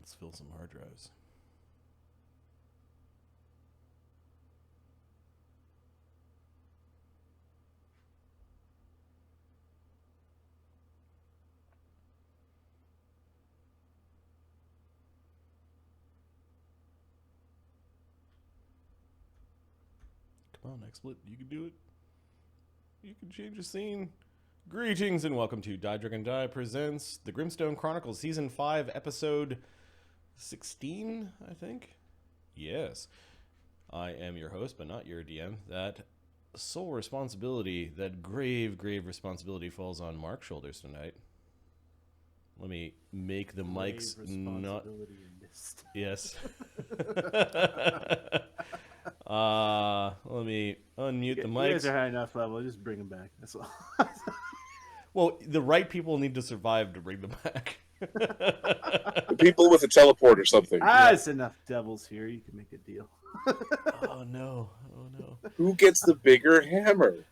Let's fill some hard drives. Come on, XSplit, you can do it. You can change the scene. Greetings and welcome to Die Dragon Die presents the Grimstone Chronicles Season 5, Episode 16, I think? Yes. I am your host, but not your DM. That sole responsibility, that grave responsibility falls on Mark's shoulders tonight. Let me make the mics not... Yes. Let me unmute the mics. You guys are high enough level. Just bring them back. That's all. Well, the right people need to survive to bring them back. The people with a teleport or something. It's enough devils here. You can make a deal. Oh no! Who gets the bigger hammer?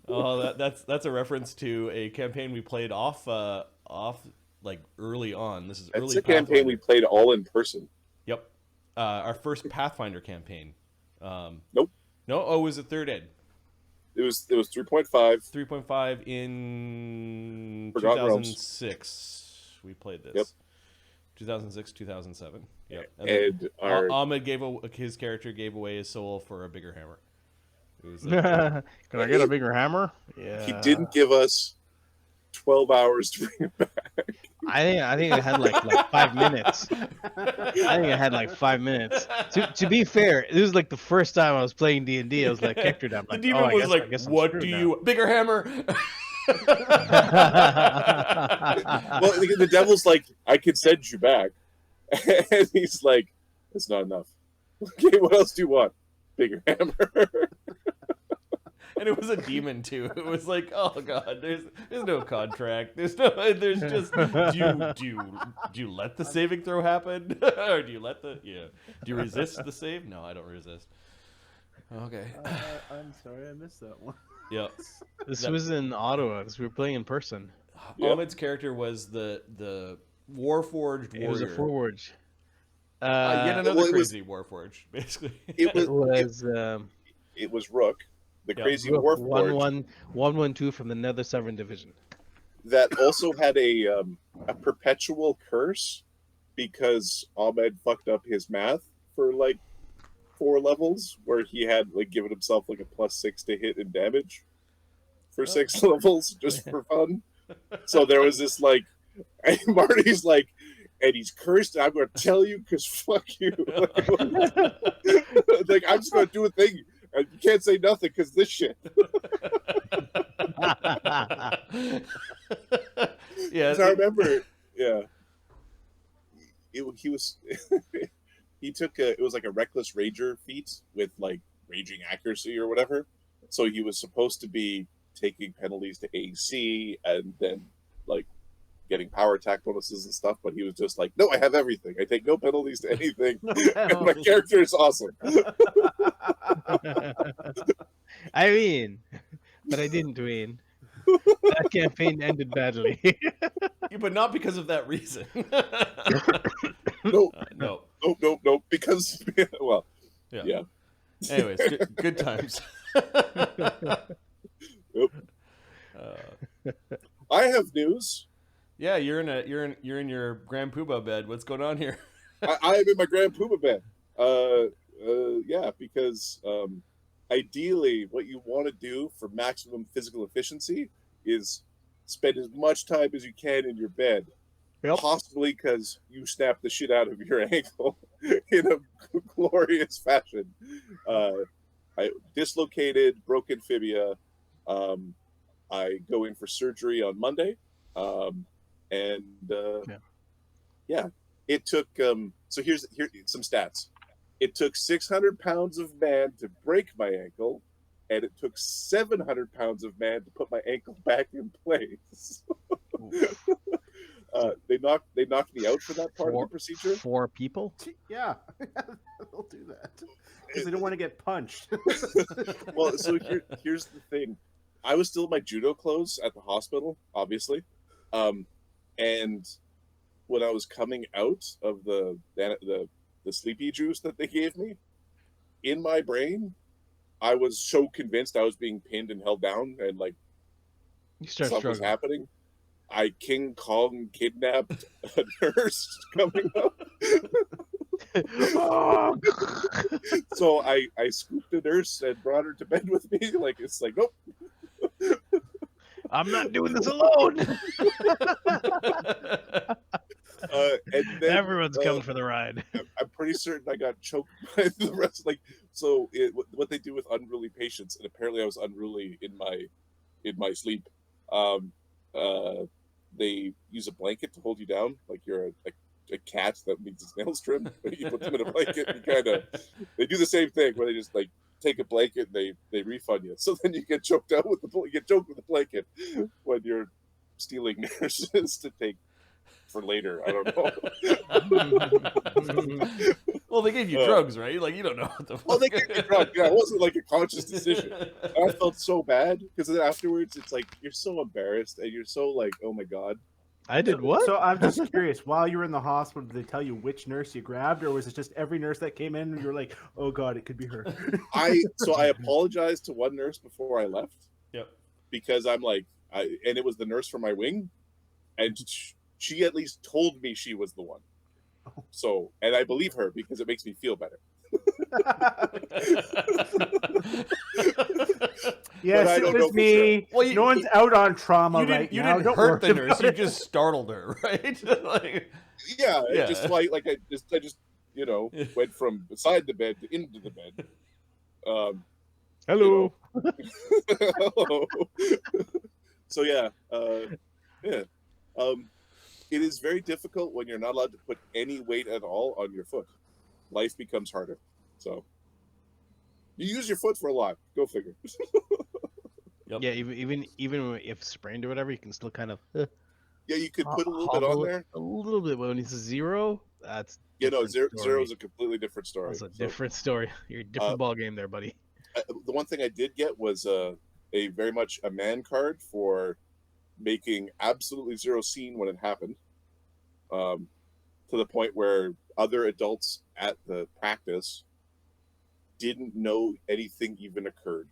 Oh, that's a reference to a campaign we played off like early on. This is That's early. a campaign we played all in person. Yep, our first Pathfinder campaign. Nope. No. Oh, it was a third ed. It was 3.5. 3.5 in Forgotten 2006. We played this. Yep. 2006, 2007. Yep. And Ahmed his character gave away his soul for a bigger hammer. It was Can I get a bigger hammer? Yeah. He didn't give us 12 hours to bring it back. I think it had like 5 minutes. I think it had like 5 minutes. To be fair, this was like the first time I was playing D&D. I was like Hector. I'm the like, demon was like, "What do you bigger hammer?" Well, the devil's like, I could send you back. And he's like, it's not enough. Okay, what else do you want? Bigger hammer. And it was a demon too. It was like, oh god, there's no contract. There's just do you let the saving throw happen, or do you resist the save? No, I don't resist. Okay. I'm sorry, I missed that one. Yeah. This was in Ottawa because we were playing in person. Yep. Ahmed's character was the Warforged warrior. It was a forge. Yet another crazy Warforged, basically. It was Rook. The crazy Warforged. 112 from the Nether Sovereign Division. That also had a perpetual curse because Ahmed fucked up his math for like 4 levels, where he had like given himself like a +6 to hit and damage for 6 levels just for fun. So there was this like, and Marty's like, and he's cursed. I'm going to tell you because fuck you. Like I'm just going to do a thing. You can't say nothing because this shit. Yeah, I remember. Yeah, he was. He took it was like a reckless rager feat with like raging accuracy or whatever. So he was supposed to be taking penalties to AC and then like getting power attack bonuses and stuff. But he was just like, no, I have everything. I take no penalties to anything. And my character is awesome. I mean, but I didn't win. That campaign ended badly. Yeah, but not because of that reason. No. No. Because, well, yeah. Anyways, good times. Yep. I have news. Yeah, you're in your Grand Poobah bed. What's going on here? I am in my Grand Poobah bed. Yeah, because ideally, what you want to do for maximum physical efficiency is spend as much time as you can in your bed. Yep. Possibly because you snap the shit out of your ankle in a glorious fashion. I dislocated, broken fibia. I go in for surgery on Monday. It took so here's some stats. It took 600 pounds of man to break my ankle, and it took 700 pounds of man to put my ankle back in place. They knocked me out for that part of the procedure. 4 people? Yeah, they'll do that because they don't want to get punched. Well, so here's the thing. I was still in my judo clothes at the hospital, obviously, and when I was coming out of the sleepy juice that they gave me, in my brain, I was so convinced I was being pinned and held down and like You start stuff was struggling. happening. I King Kong kidnapped a nurse coming up. Oh. So I scooped a nurse and brought her to bed with me. Like it's like, nope. I'm not doing this alone. And then, Everyone's coming for the ride. I'm pretty certain I got choked by the rest. Like so, what they do with unruly patients, and apparently I was unruly in my sleep. They use a blanket to hold you down, like you're a cat that needs its nails trimmed. You put them in a blanket, and they do the same thing where they just like take a blanket and they refund you. So then you get choked out with you get choked with the blanket when you're stealing nurses to take for later. I don't know. Well, they gave you drugs, right? Like you don't know what the fuck. Well, they gave me drugs. Yeah, it wasn't like a conscious decision. I felt so bad because then afterwards, it's like you're so embarrassed and you're so like, oh my god. I did what? So I'm just curious. While you were in the hospital, did they tell you which nurse you grabbed, or was it just every nurse that came in and you were like, "Oh God, it could be her"? I apologized to one nurse before I left. Yep. Because I'm like, and it was the nurse from my wing, and she at least told me she was the one. So, and I believe her because it makes me feel better. Yes, it was me. Well, no one's out on trauma you right you now. didn't Don't hurt worry the nurse. about You it. just startled her, right? Like, Yeah, Yeah. just like I just went from beside the bed to into the bed. Hello. Hello. So yeah. It is very difficult when you're not allowed to put any weight at all on your foot. Life becomes harder. So you use your foot for a lot. Go figure. Yep. Yeah, even if sprained or whatever, you can still kind of Yeah, you could put a little bit on hobble it there. a little bit. But when it's a zero, that's Zero story. is a completely different story. That's a So, different story. You're a different ball game there, buddy. the one thing I did get was a very much a man card for making absolutely zero scene when it happened. To the point where other adults at the practice didn't know anything even occurred.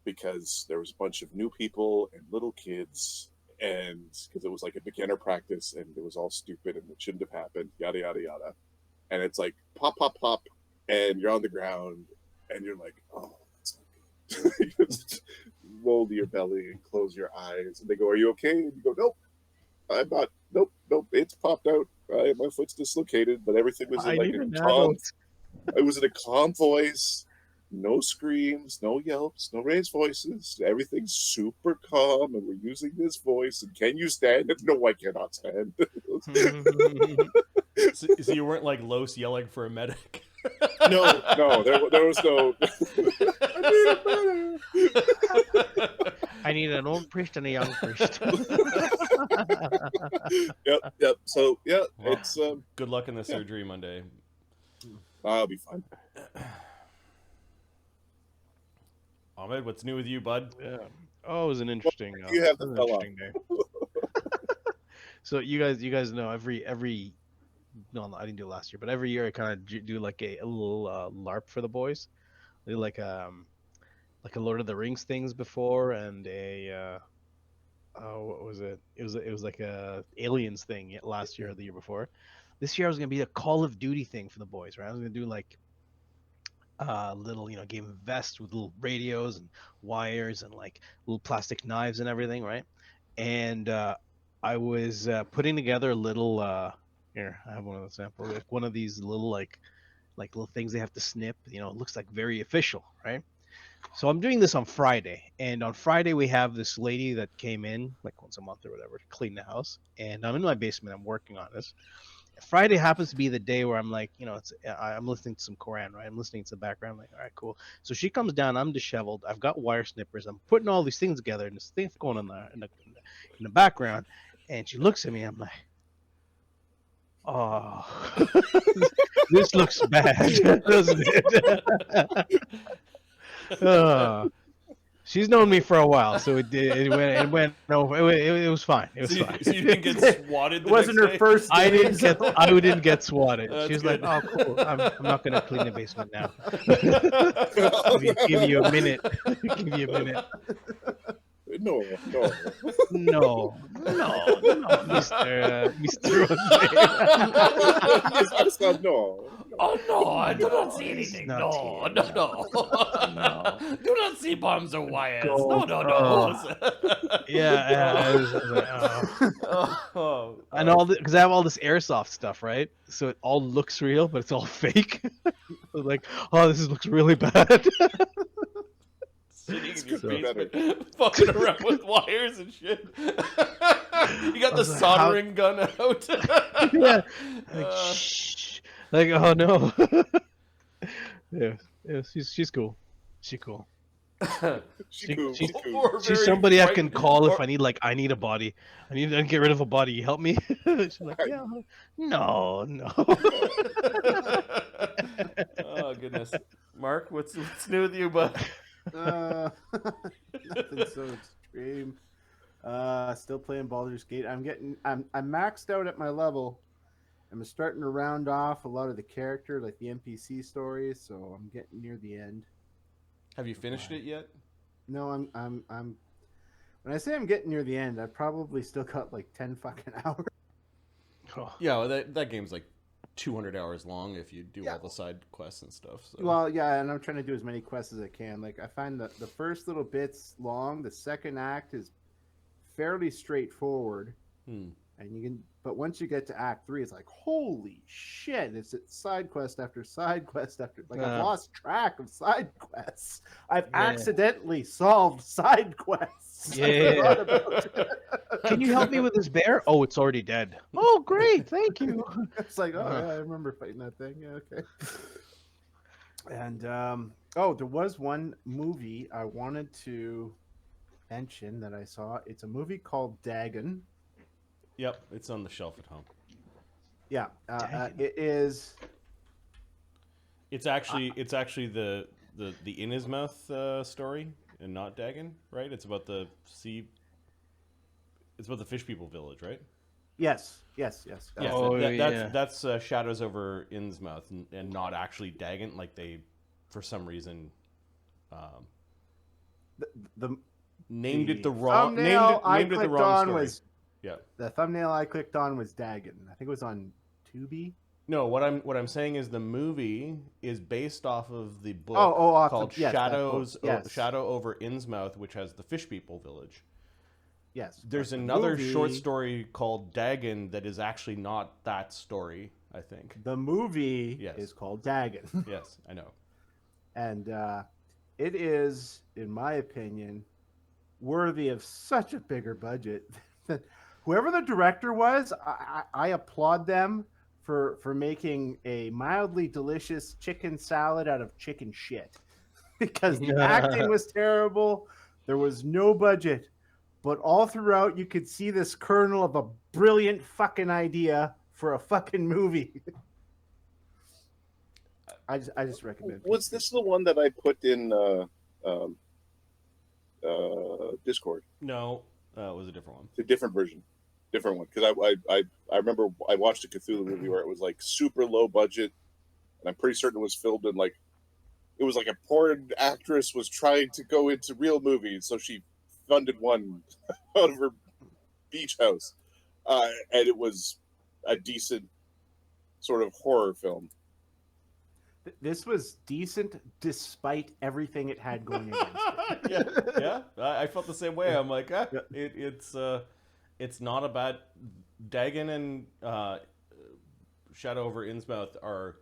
Because there was a bunch of new people and little kids, and because it was like a beginner practice and it was all stupid and it shouldn't have happened, yada, yada, yada. And it's like pop, pop, pop, and you're on the ground and you're like, oh, that's not good. You just roll to your belly and close your eyes. And they go, are you okay? And you go, nope, I'm not. Nope, it's popped out. My foot's dislocated, but everything was in like a calm. It was in a calm voice. No screams, no yelps, no raised voices. Everything's super calm, and we're using this voice. And can you stand? No, I cannot stand. So you weren't like Lloes yelling for a medic. No, there was no. I need an old priest and a young priest. Yep. So yeah, Well, it's good luck in the surgery Monday. I'll be fine. Ahmed, what's new with you, bud? Yeah. Oh, it was an interesting. You have the it was an fell off. interesting day. So you guys know every. No, I didn't do it last year, but every year I kind of do like a little LARP for the boys. They like a Lord of the Rings things before, and a what was it? It was like a aliens thing last year or the year before. This year I was gonna be a Call of Duty thing for the boys, right? I was gonna do like little game of vest with little radios and wires and like little plastic knives and everything, right? And I was putting together a little here, I have one of the samples, like one of these little like little things they have to snip, it looks like very official, right? So I'm doing this on Friday, and on Friday we have this lady that came in like once a month or whatever to clean the house, and I'm in my basement, I'm working on this. Friday happens to be the day where I'm like, I'm listening to some Quran, right? I'm listening to the background, like, all right, cool. So she comes down, I'm disheveled, I've got wire snippers, I'm putting all these things together, and this thing's going on in the background, and she looks at me, I'm like, oh, this looks bad, doesn't it? She's known me for a while, so it went no, it was fine. It was fine. So you didn't get swatted. It wasn't her first I day, didn't get so- I didn't get swatted. That's She was good. like, "Oh, cool. I'm not gonna clean the basement now. Oh, Give you a minute. Give you a minute. no. No, Mister Jose. Yes, no. Oh no, I do not No, see he's anything. not No, here. no. No. Do not see bombs or wires. Go. No. Yeah, I was like, oh. Oh, And all because I have all this airsoft stuff, right? So it all looks real, but it's all fake. Like, oh, looks really bad. sitting in your Could be better. basement, fucking around with wires and shit. You got the was like, how- soldering gun out. Yeah. Like, shh. Like, oh no. Yeah, she's cool. She's cool. She cool. she's- She cool. Or She's very somebody I can frightened- call if or- I need a body. I need to get rid of a body. You help me? She's like, yeah. No. Oh goodness, Mark, what's new with you, bud? Nothing so extreme. Still playing Baldur's Gate. I'm maxed out at my level. I'm starting to round off a lot of the character, like the NPC stories, so I'm getting near the end. Have you finished it yet? No, I'm when I say I'm getting near the end, I probably still got like 10 fucking hours. Oh, Yeah, well, that game's like 200 hours long if you do all the side quests and stuff. So. Well, yeah, and I'm trying to do as many quests as I can. Like I find that the first little bit's long, the second act is fairly straightforward. And you can, but once you get to Act 3, it's like, holy shit! It's side quest after side quest after. Like I've lost track of side quests. I've accidentally solved side quests. I forgot about it. can you help me with this bear? Oh, it's already dead. Oh, great, thank you. It's like, oh yeah, I remember fighting that thing. Yeah, okay. And there was one movie I wanted to mention that I saw. It's a movie called Dagon. Yep, it's on the shelf at home. Yeah, it is. It's actually the in his mouth story and not Dagon, right? It's about the sea. It's about the fish people village, right? Yes. Yeah, Oh, that's Shadows over Innsmouth and not actually Dagon. Like they, for some reason, The named it the wrong. thumbnail I Named it the clicked wrong on story. was Yeah. the thumbnail I clicked on was Dagon. I think it was on Tubi. No, what I'm saying is the movie is based off of the book called yes, that Shadows book, yes. Shadow over Innsmouth, which has the fish people village. Yes. There's but the another movie- short story called Dagon that is actually not that story, I think. The movie Yes. is called Dagon, Yes, I know. and it is, in my opinion, worthy of such a bigger budget. That whoever the director was, I applaud them for making a mildly delicious chicken salad out of chicken shit, because the acting was terrible. There was no budget, but all throughout you could see this kernel of a brilliant fucking idea for a fucking movie. I just recommend. Was this the one that I put in Discord? No, it was a different one. It's a different version, different one. Because I remember I watched a Cthulhu movie where it was like super low budget, and I'm pretty certain it was filmed in like, it was like a porn actress was trying to go into real movies, so she funded one out of her beach house, and it was a decent sort of horror film. This was decent despite everything it had going against it. yeah. I felt the same way. I'm like, it's not a bad. Dagon and Shadow over Innsmouth are.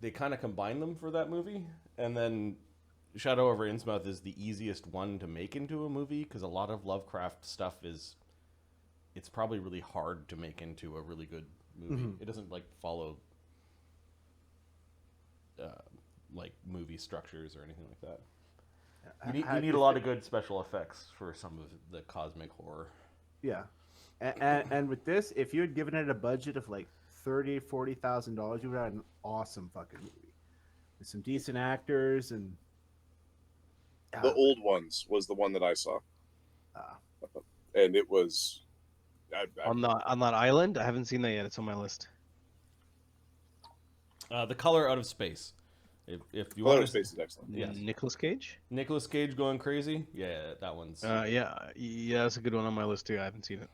They kind of combine them for that movie, and then Shadow over Innsmouth is the easiest one to make into a movie because a lot of Lovecraft stuff is. It's probably really hard to make into a really good movie. Mm-hmm. It doesn't like follow. Like movie structures or anything like that. You need a lot of good special effects for some of the cosmic horror. Yeah, and with this, if you had given it a budget of like $30,000-$40,000, you would have had an awesome fucking movie with some decent actors and The Old Ones was the one that I saw, and it was on that island. I haven't seen that yet. It's on my list. The Color Out of Space. If you Color want of Space is excellent. Yes. Nicolas Cage. Nicolas Cage going crazy. Yeah, that one's. Yeah, that's a good one on my list too. I haven't seen it.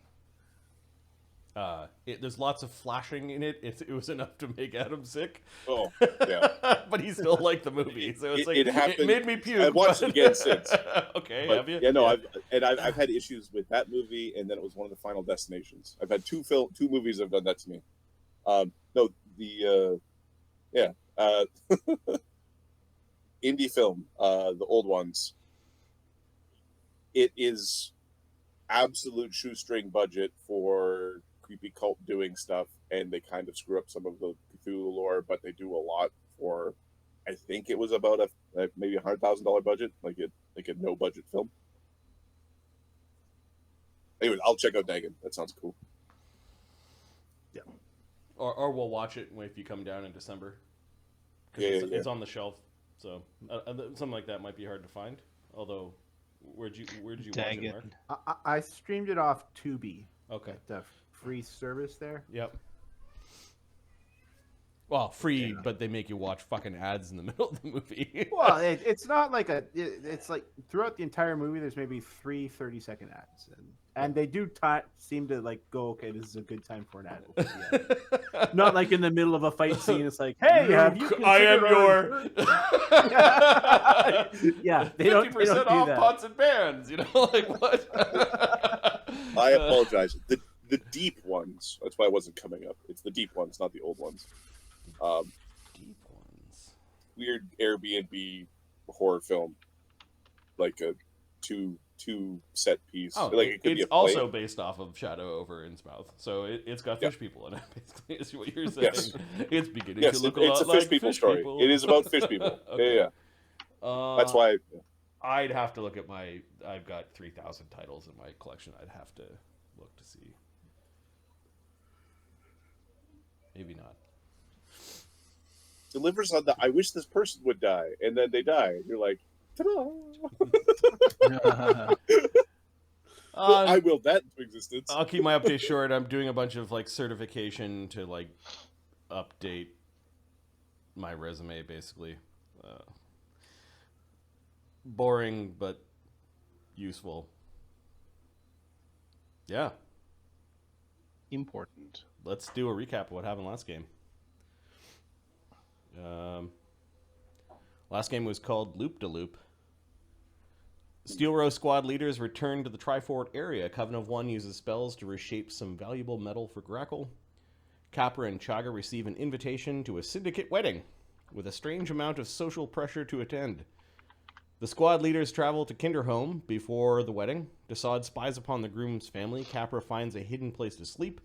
There's lots of flashing in it. It was enough to make Adam sick. Oh, yeah. But he still liked the movie, so it's it made me puke. I've watched it again since. Okay, But, have you? Yeah, no, I've had issues with that movie, and then it was one of the Final Destinations. I've had two movies that have done that to me. No, the indie film, the Old Ones. It is absolute shoestring budget for creepy cult doing stuff, and they kind of screw up some of the Cthulhu lore, but they do a lot for. I think it was about maybe $100,000 budget, like a no budget film. Anyway, I'll check out Dagon. That sounds cool. Yeah. Or we'll watch it if you come down in December. Yeah, It's on the shelf, so something like that might be hard to find. Although, where did you watch it, Mark? I streamed it off Tubi. Okay. The free service there. Yep. Well, free, but they make you watch fucking ads in the middle of the movie. Well, it's not like it's like throughout the entire movie, there's maybe 3 30-second ads, and they do seem to like go, okay, this is a good time for an ad. Yeah. Not like in the middle of a fight scene, it's like, hey, have you I am your. Yeah, they don't do off that. pots and pans. You know, like what? I apologize. The deep ones. That's why it wasn't coming up. It's the deep ones, not the old ones. Deep ones. Weird Airbnb horror film, like a two set piece. Oh, like it could be it's a play. also based off of Shadow over Innsmouth, so it's got fish people in it. Basically, is what you're saying. Yes. It's beginning Yes, to look it's a a lot fish like people fish story. people. It is about fish people. Okay. Yeah. That's why. I'd have to look at I've got 3,000 titles in my collection. I'd have to look to see. Maybe not. Delivers on the I wish this person would die, and then they die. And you're like, ta-da! I will that into existence. I'll keep my updates short. I'm doing a bunch of like certification to like update my resume, basically. Boring but useful. Yeah. Important. Let's do a recap of what happened last game. Last game was called Loop de Loop. Steel Row squad leaders return to the Trifort area. Covenant of One uses spells to reshape some valuable metal for Grackle. Capra and Chagga receive an invitation to a Syndicate wedding, with a strange amount of social pressure to attend. The squad leaders travel to Kinderholm before the wedding. Dassod spies upon the groom's family. Capra finds a hidden place to sleep.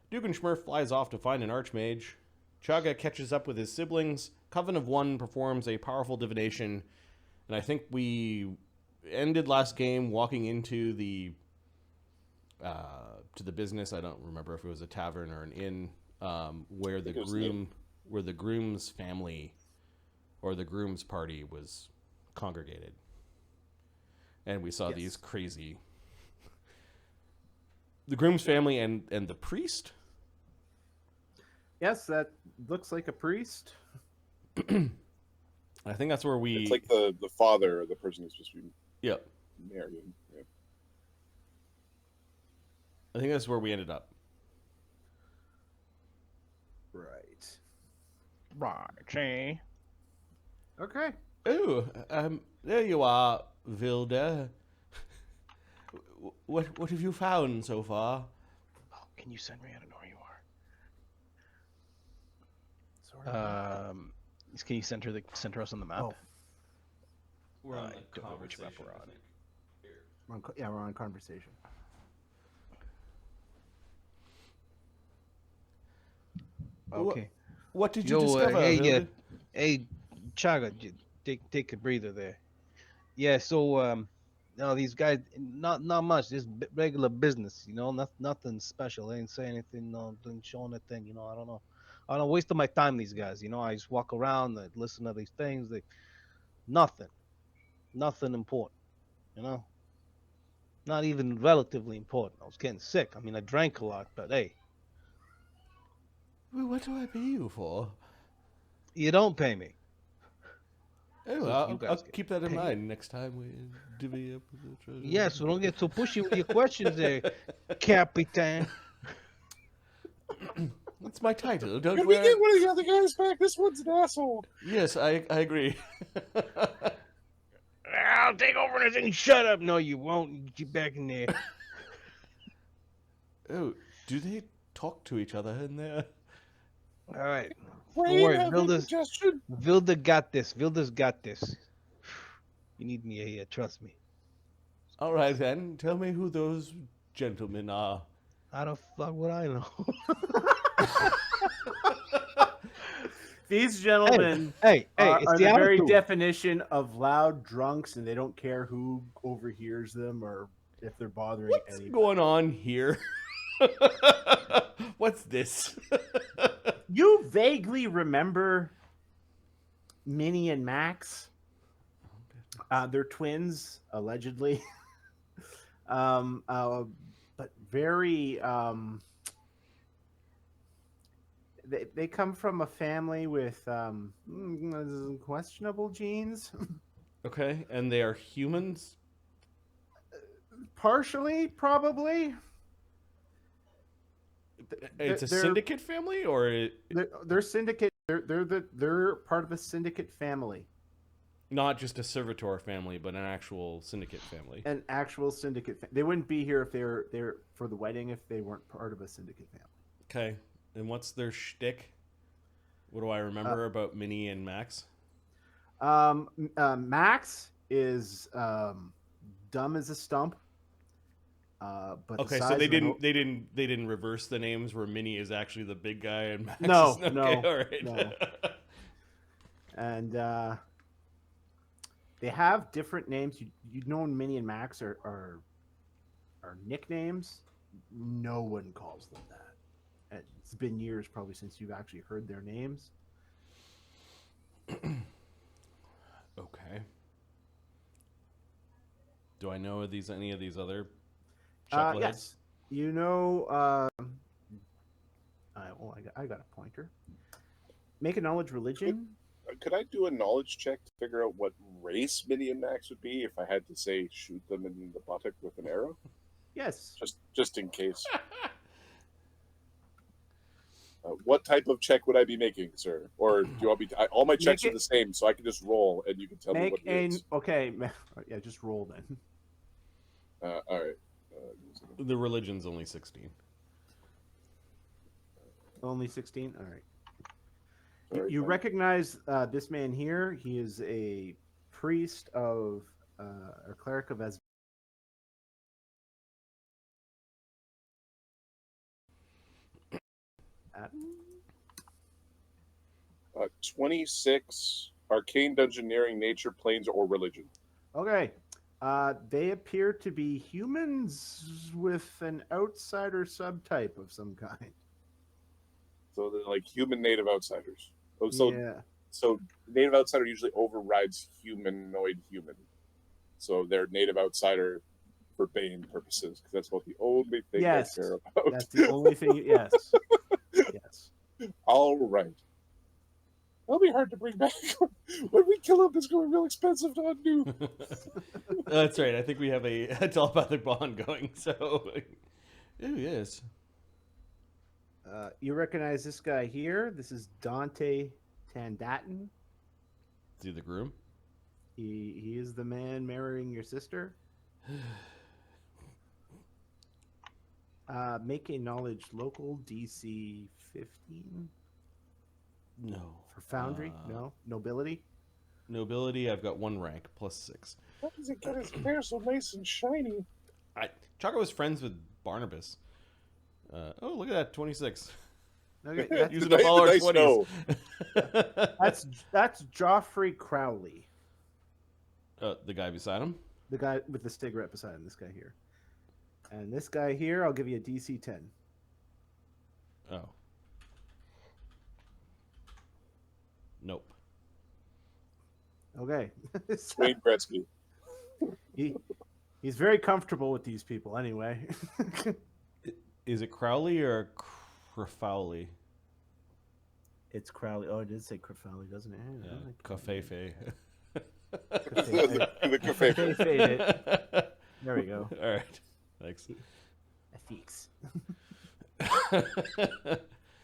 Dugganschmirph flies off to find an archmage. Chagga catches up with his siblings. Coven of One performs a powerful divination. And I think we ended last game walking into the to the business. I don't remember if it was a tavern or an inn, where the groom's family or the groom's party was congregated. And we saw these crazy... The groom's family and the priest? Yes, that looks like a priest. I think that's where we... It's like the father of the person who's supposed to be marrying. Yeah. I think that's where we ended up. Right. Right. Okay. Oh, there you are, Vilda. What have you found so far? Oh, can you send me? I don't know where you Sorry. are. Can you center us on the map? Oh. We're on I the don't know which map conversation, we're on. I think. We're on conversation. Okay. What did you discover? Vilda? Hey, Chagga, take a breather there. Yeah. So, no, these guys, not much. Just regular business, you know. Nothing special. They ain't say anything. No, didn't show anything. You know, I don't know. I don't waste my time. These guys, you know. I just walk around, I listen to these things. Nothing. Nothing important, you know. Not even relatively important. I was getting sick. I mean, I drank a lot, but hey, Well, what do I pay you for? you don't pay me. Oh, So you I'll guys get keep that in paid. mind next time we divvy up the treasure. Yeah, so don't get so pushy with your questions there, Capitan. That's my title. Don't Can we worry. get one of the other guys back? This one's an asshole. Yes, I agree. I'll take over this thing. Shut up. No, you won't. Get back in there. Oh, do they talk to each other in there? All right. Don't Brain worry. have indigestion. Vilda got this. Vilda's got this. You need me here. Trust me. All right, then. Tell me who those gentlemen are. How the fuck would I know? These gentlemen Hey, are it's the the very attitude. definition of loud drunks, and they don't care who overhears them or if they're bothering What's anybody. going on here? What's this? You vaguely remember Minnie and Max? They're twins, allegedly. But very they come from a family with questionable genes. Okay, and they are humans? Partially, probably. It's a They're- syndicate family, or They're syndicate. They're part of a syndicate family, not just a servitor family, but an actual syndicate family? an actual syndicate. They wouldn't be here if they were there for the wedding if they weren't part of a syndicate family. Okay, and what's their shtick? What do I remember about Minnie and Max? Max is dumb as a stump. But Okay, the so size they of an didn't reverse the names where Minnie is actually the big guy and Max No, is okay, no, all right. no. And they have different names. You know, Minnie and Max are nicknames. No one calls them that. It's been years, probably, since you've actually heard their names. Okay. Do I know any of these other chuckleheads? Yes, you know. I got a pointer. Make a knowledge religion. Could I do a knowledge check to figure out what race Minnie and Max would be if I had to say shoot them in the buttock with an arrow? Yes. Just in case. What type of check would I be making, sir? Or do you want me to, all my checks are the same, so I can just roll and you can tell me what it is. Okay. Yeah, just roll then. All right. The religion's only 16. Only 16. All right. Sorry, You fine. recognize this man here. He is a priest of or cleric of as. 26 arcane dungeoneering, nature, planes, or religion. Okay. They appear to be humans with an outsider subtype of some kind. So they're like human native outsiders. Oh, Yeah. so native outsider usually overrides humanoid human. So they're native outsider for Bane purposes, because that's about the only thing Yes. I care about. That's the only thing. Yes. Yes. All right. That'll be hard to bring back. When we kill him, it's going to be real expensive to undo. That's right. I think we have a telepathic bond going. So, oh yes. You recognize this guy here. This is Dante Tandatin. Is he the groom? He is the man marrying your sister. Make a knowledge local DC 15 No. for Foundry. No nobility. Nobility. I've got 1 rank plus 6. How does it get his hair so nice and shiny? Chagga was friends with Barnabus. Oh, look at that, 26. Okay, that's, Using up all our Nice 20s. that's Joffrey Crowley, The guy beside him. the guy with the cigarette beside him. This guy here, and this guy here. I'll give you a DC 10. Oh. Nope. Okay. Wayne Gretzky. He's very comfortable with these people anyway. Is it Crowley or Crowley? It's Crowley. Oh, it did say Crowley, doesn't it? Yeah, Cafefe. The cafe. There we go. All right, thanks. Affix.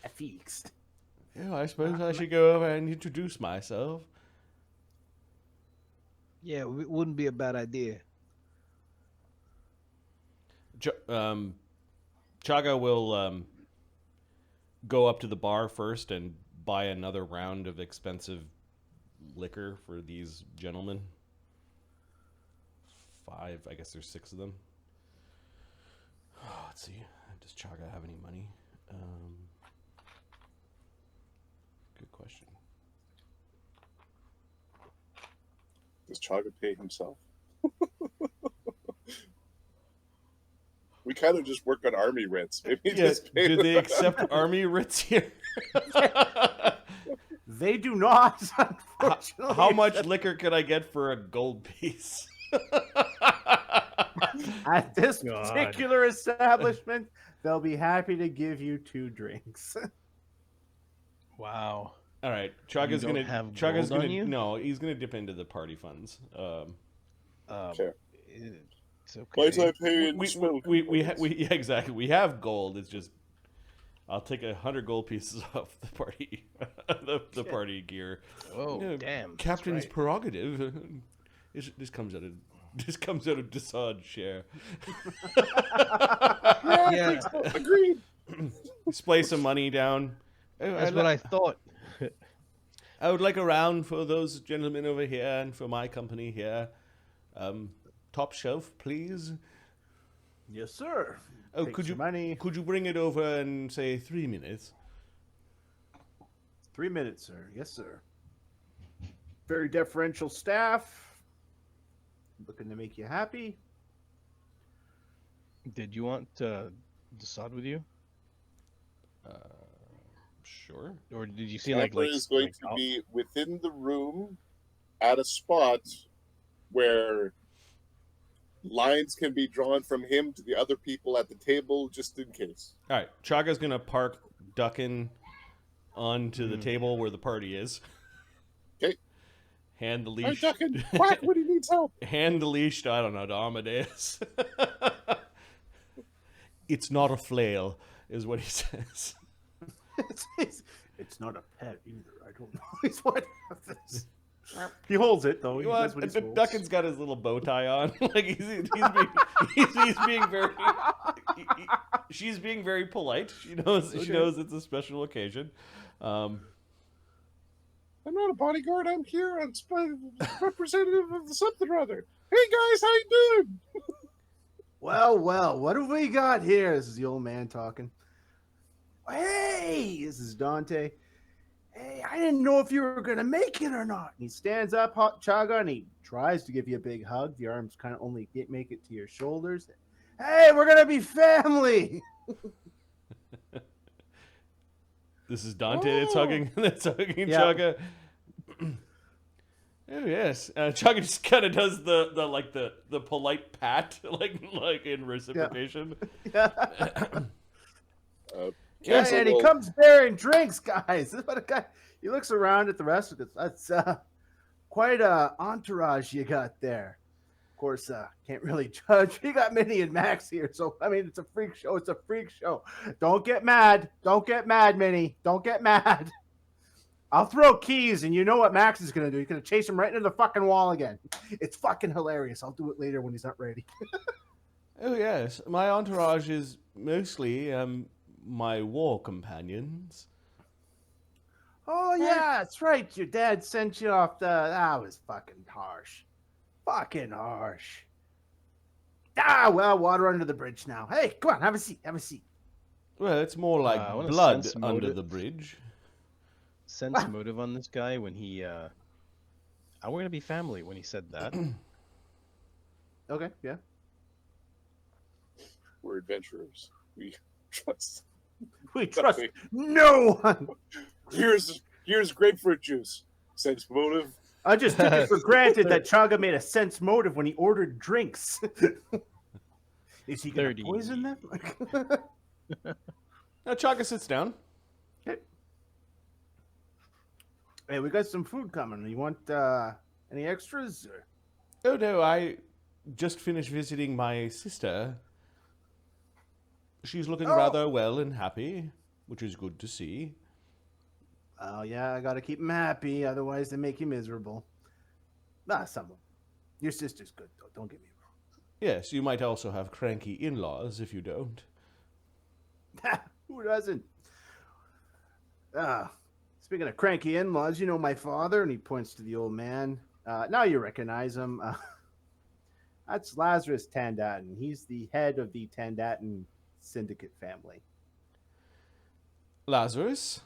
Affixed. Yeah, I suppose I should go over and introduce myself. Yeah, it wouldn't be a bad idea. Chagga will go up to the bar first and buy another round of expensive liquor for these gentlemen. 5, I guess there's 6 of them. Oh, let's see. Does Chagga have any money? Good question. Does Chagga pay himself? We kind of just work on army writs. Maybe just pay do they accept army writs here? They do not, unfortunately. How much liquor could I get for a gold piece? At this particular establishment, they'll be happy to give you 2 drinks. Wow. All right, Chagga's gonna have Chagga's gold gonna on you? no, he's gonna dip into the party funds. Sure. It's okay. Why is I paying Yeah, exactly. We have gold. It's just I'll take 100 gold pieces off the party, the party gear. Oh, Yeah, damn. Captain's that's right. prerogative. This comes out of Dassod's share. Yeah, Agreed. Splay some money down. that's what I thought. I would like a round for those gentlemen over here and for my company here. Top shelf, please. Yes, sir. Oh, Take could you some money? could you bring it over in say 3 minutes? 3 minutes, sir. Yes, sir. Very deferential staff. Looking to make you happy. Did you want Dassod with you? Sure. Or did you see Capra is going to be within the room at a spot where lines can be drawn from him to the other people at the table just in case. All right, Chagga's gonna park Duckin onto the table where the party is. Okay. Hand the Hey, leash. Duckin, whack when he needs help. Hand the leash. I don't know, to Amadeus. It's not a flail, is what he says. It's not a pet either. I don't always want to have this. He holds it though. He Well, knows what he's holds. Duckin's got his little bow tie on. Like he's being very. She's being very polite. She knows it's a special occasion. I'm not a bodyguard. I'm here. I'm representative of the something or other. Hey guys, how you doing? Well, what have we got here? This is the old man talking. Hey, this is Dante. Hey, I didn't know if you were going to make it or not. And he stands up, Chagga, and he tries to give you a big hug. The arms kind of only make it to your shoulders. Hey, we're going to be family. This is Dante that's hugging Yeah. Chagga. Oh yes, Chagga just kind of does the polite pat like in reciprocation. Yeah. Yes, And he comes bearing drinks, guys. This is what a guy. He looks around at the rest of it. That's quite a entourage you got there. Of course, can't really judge. You got Minnie and Max here, so I mean, it's a freak show. It's a freak show. Don't get mad. Don't get mad, Minnie. Don't get mad. I'll throw keys, and you know what Max is gonna do? He's gonna chase him right into the fucking wall again. It's fucking hilarious. I'll do it later when he's not ready. Oh yes, my entourage is mostly my war companions. Oh yeah, that's right. Your dad sent you off that was fucking harsh. Fucking harsh. Well, water under the bridge now. Hey, come on, have a seat. Have a seat. Well, it's more like I wanna blood sense under motive. the bridge. Sense motive on this guy when he we're gonna be family when he said that. Okay, yeah. We're adventurers. We trust. We trust no one. Here's grapefruit juice. Sense motive. I just took it for granted that Chagga made a sense motive when he ordered drinks. Is he going to 30. poison them? Now Chagga sits down. Hey, we got some food coming. You want any extras? Oh no, I just finished visiting my sister. She's looking rather well and happy, which is good to see. Oh, yeah, I got to keep them happy. Otherwise, they make you miserable. Some of them. Your sister's good, though. Don't get me Yes, you might also have cranky in-laws if you don't. wrong. Who doesn't? Speaking of cranky in-laws, you know my father, and he points to the old man. Now you recognize him. That's Lazarus Tandatin. He's the head of the Tandatin Syndicate family. Lazarus?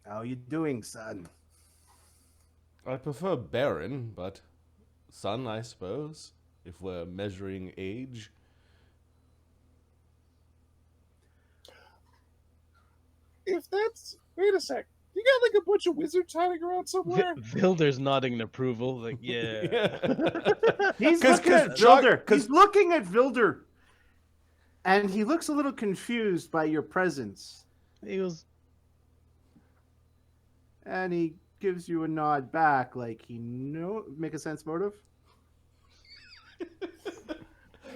How you doing, son? I prefer Baron, but son, I suppose, if we're measuring age. If that's... Wait a sec. You got like a bunch of wizards hiding around somewhere? Vilder's nodding in approval. Like, yeah. He's 'Cause- looking 'cause at Chuck- Vilder. 'cause- He's looking at Vilder. And he looks a little confused by your presence. He goes, And he gives you a nod back like he make a sense motive.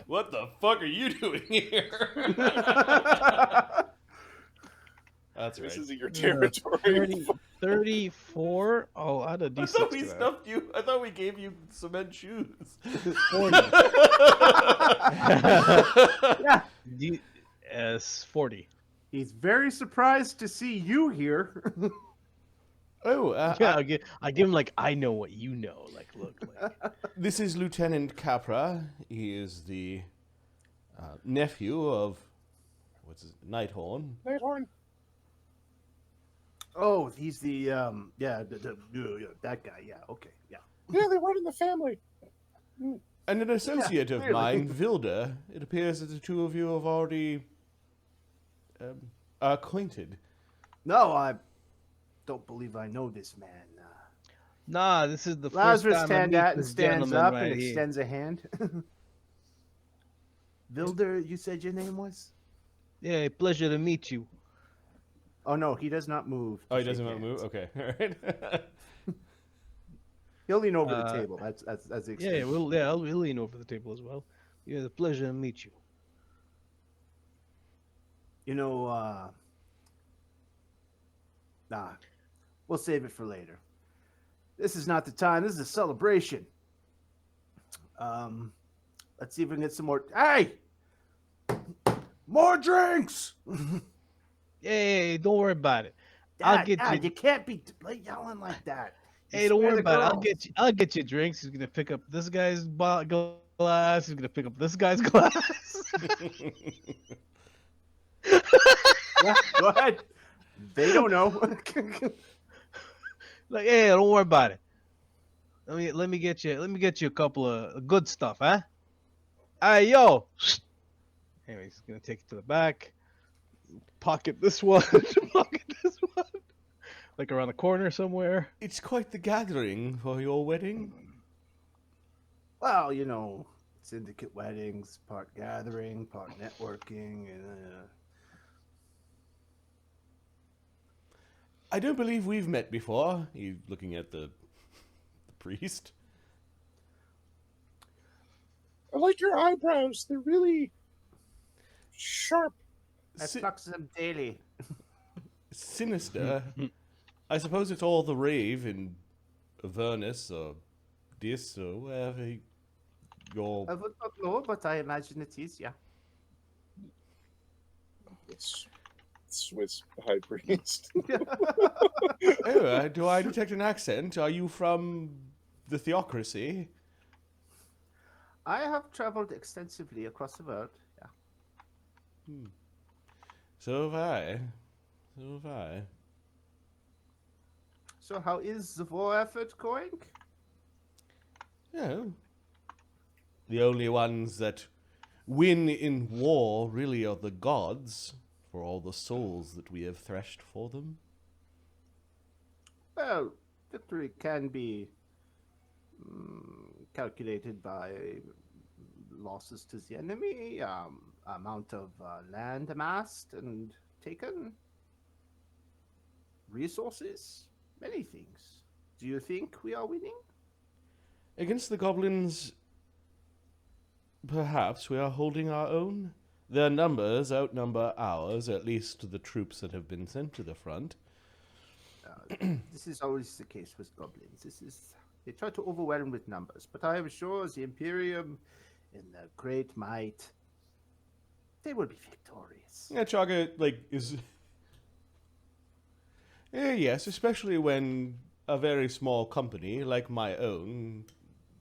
What the fuck are you doing here? That's right. This isn't your territory. 34. Oh, add a I d6 thought we to that. stuffed you. I thought we gave you cement shoes. 40. Yeah. D40. He's very surprised to see you here. Oh, Yeah, I give him like, I know what you know. Like, look, like, this is Lieutenant Capra. He is the nephew of Nighthorn. Nighthorn. Oh, he's the that guy. Yeah, okay, yeah. Yeah, they run in the family. And an associate of clearly. mine, Vilda. It appears that the two of you have already are acquainted. No, I don't believe I know this man. nah, this is the Lazarus first time I meet Tandatin this stands gentleman up right and here. extends a hand. Vilder, you said your name was? Yeah, pleasure to meet you. Oh no, he does not move. to Oh, he shake doesn't want to hands. move? Okay, all right. He'll lean over the Uh, table. That's the Yeah, extent. I'll lean over the table as well. Yeah, the pleasure to meet you. You know, nah, we'll save it for later. This is not the time. This is a celebration. Let's see if we can get some more. Hey, more drinks. Hey, don't worry about it. I'll Dad, get Dad, you. you can't be yelling like that. You Hey, don't scare worry the about it. girls. I'll get you drinks. He's gonna pick up this guy's glass. He's gonna pick up this guy's glass. Yeah, go ahead. They don't know. Like, hey, don't worry about it. Let me get you a couple of good stuff, huh? Hey, yo. Anyway, he's gonna take it to the back. Pocket this one. Pocket this one. Like around the corner somewhere. It's quite the gathering for your wedding. Well, you know, syndicate weddings, part gathering, part networking, and I don't believe we've met before. He's looking at the priest. I like your eyebrows. They're really sharp. I Si- plucks them daily. sinister. I suppose it's all the rave in Avernus or Dis or wherever your... I would not know, but I imagine it is, yeah. It's Swiss high priest. Oh, do I detect an accent? Are you from the theocracy? I have traveled extensively across the world, yeah. So have I. So have I. So how is the war effort going? Oh. The only ones that win in war really are the gods, for all the souls that we have threshed for them. Well, victory can be calculated by losses to the enemy, amount of land amassed and taken, resources, many things. Do you think we are winning? Against the goblins, perhaps we are holding our own. Their numbers outnumber ours, at least the troops that have been sent to the front. This is always the case with goblins. They try to overwhelm with numbers, but I am sure the Imperium, in their great might, they will be victorious. Yeah, Chagga, is... yes, especially when a very small company, like my own,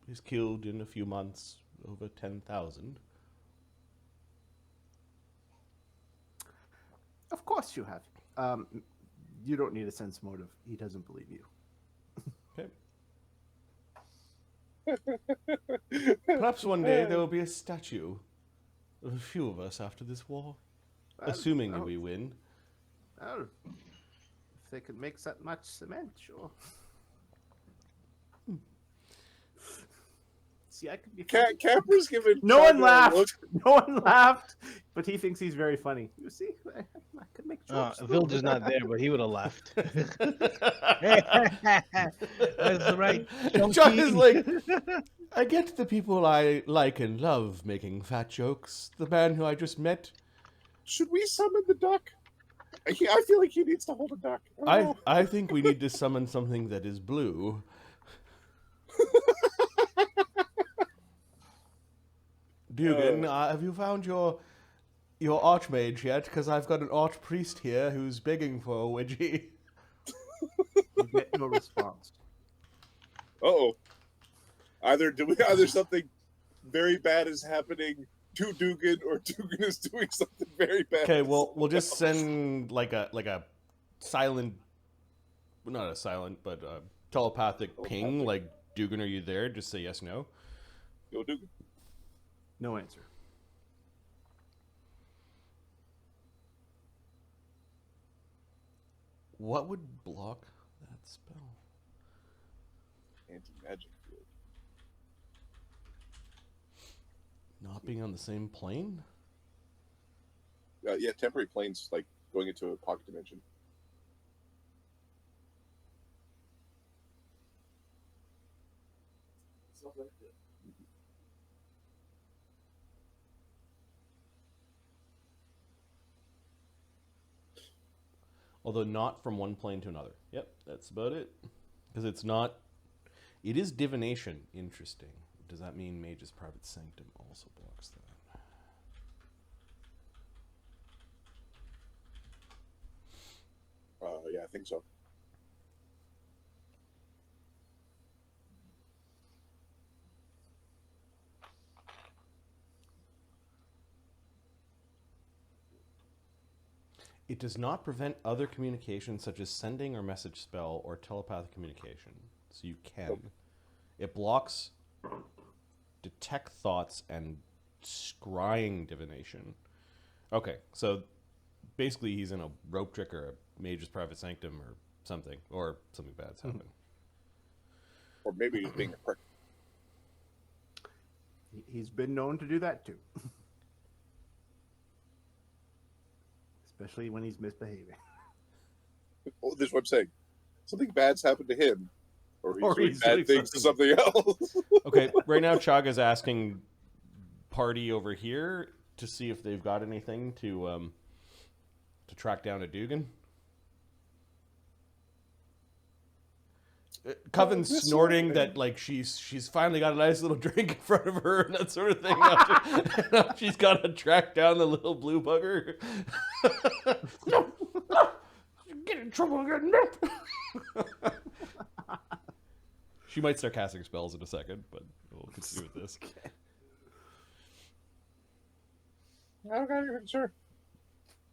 is killed in a few months over 10,000. Of course you have. You don't need a sense motive. He doesn't believe you. Okay. Perhaps one day there will be a statue of a few of us after this war. Assuming we win. Well, if they can make that much cement, sure. See, I could be. Capra's giving. No one Chagga a laughed. look. No one laughed. But he thinks he's very funny. You see, I could make jokes. Village is not there, but he would have laughed. That's right. Chagga's like, I get the people I like and love making fat jokes. The man who I just met. Should we summon the duck? I feel like he needs to hold a duck. I think we need to summon something that is blue. Duggan, have you found your archmage yet? Because I've got an archpriest here who's begging for a wedgie. You get no response. Uh-oh. Either something very bad is happening to Duggan, or Duggan is doing something very bad. Okay, well, we'll just send like a silent, not a silent, but a telepathic ping. Like, Duggan, are you there? Just say yes, no. Go Duggan. No answer. What would block that spell? Anti-magic field. Not being on the same plane? Yeah, temporary planes, like going into a pocket dimension. Although not from one plane to another. Yep, that's about it. Because it's not... It is divination. Interesting. Does that mean Mage's Private Sanctum also blocks that? Yeah, I think so. It does not prevent other communication such as sending or message spell or telepathic communication. So you can. Nope. It blocks detect thoughts and scrying divination. Okay, so basically he's in a rope trick or a Mage's Private Sanctum or something bad's happened. Or maybe he's being a prick. He's been known to do that too. Especially when he's misbehaving. Oh, this is what I'm saying. Something bad's happened to him. Or he's Or doing he's bad doing things to something else. Okay, right now Chagga's asking party over here to see if they've got anything to track down a Duggan. Coven's snorting that like she's finally got a nice little drink in front of her and that sort of thing. Now she's got to track down the little blue bugger. No, get in trouble again. No. She might start casting spells in a second, but we'll continue with this. Okay, sure.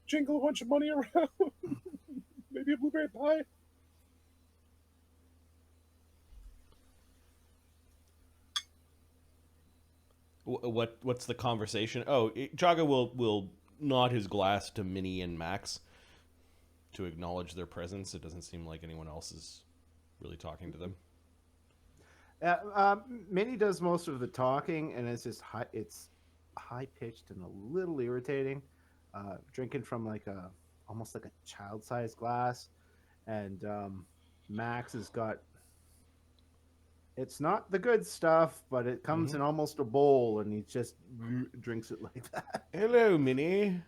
Jingle a bunch of money around. Maybe a blueberry pie. What's the conversation? Oh, Chagga will nod his glass to Minnie and Max to acknowledge their presence. It doesn't seem like anyone else is really talking to them. Minnie does most of the talking, and it's just high pitched and a little irritating. Drinking from almost like a child sized glass, and Max has got. It's not the good stuff, but it comes in almost a bowl, and he just drinks it like that. Hello, Minnie.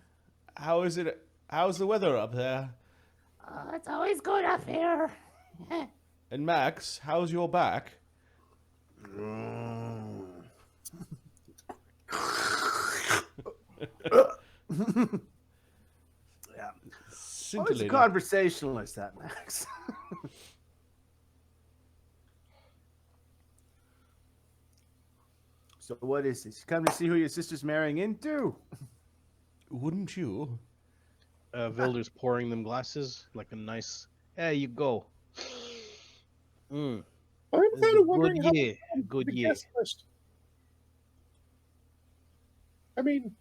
How is it? How's the weather up there? It's always good up here. And Max, how's your back? Yeah. Always a Scintillating. conversationalist, that Max. So what is this? You come to see who your sister's marrying into? Wouldn't you? Vilder's pouring them glasses like a nice. There you go. I'm kind of wondering Good how year. Good the year. guest list. I mean,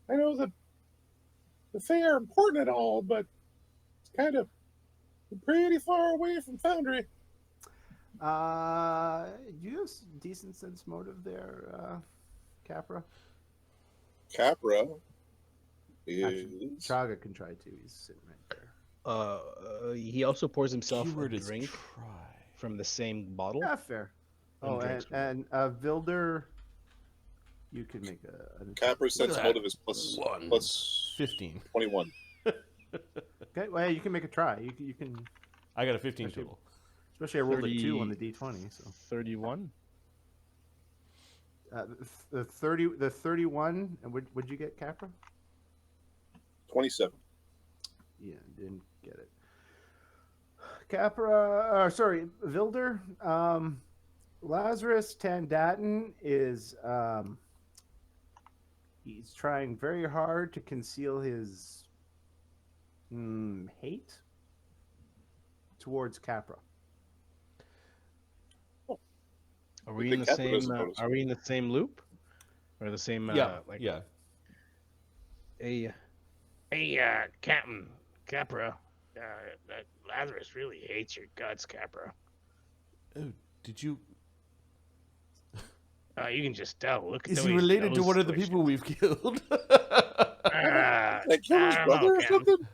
I know that the Fae are important and all, but it's kind of pretty far away from Foundry. Do you have decent sense motive there, Capra? Capra Actually, is Chagga can try too. He's sitting right there. He also pours himself Keyword a is drink try. from the same bottle. Yeah, fair. And Oh, drinks and Vilder, you can make a. Capra's sense that. motive is plus 15. 21. Okay, well, you can make a try. You can, I got a 15 Especially- total. especially I rolled a 2 30. on the d20. So 31. the 31, and would you get Capra? 27. Yeah, didn't get it. Capra, sorry, Vilder. Lazarus Tandatin is he's trying very hard to conceal his hate towards Capra. Are we The in the Capra same? doesn't notice. Are we in the same loop, or the same? Yeah, Like yeah. a Hey, Captain Capra, that Lazarus really hates your guts, Capra. Oh, did you... You can just tell. Look at Is the he way his related to nose one of the twitches. people we've killed? Like kill his I don't brother know, or Captain. something?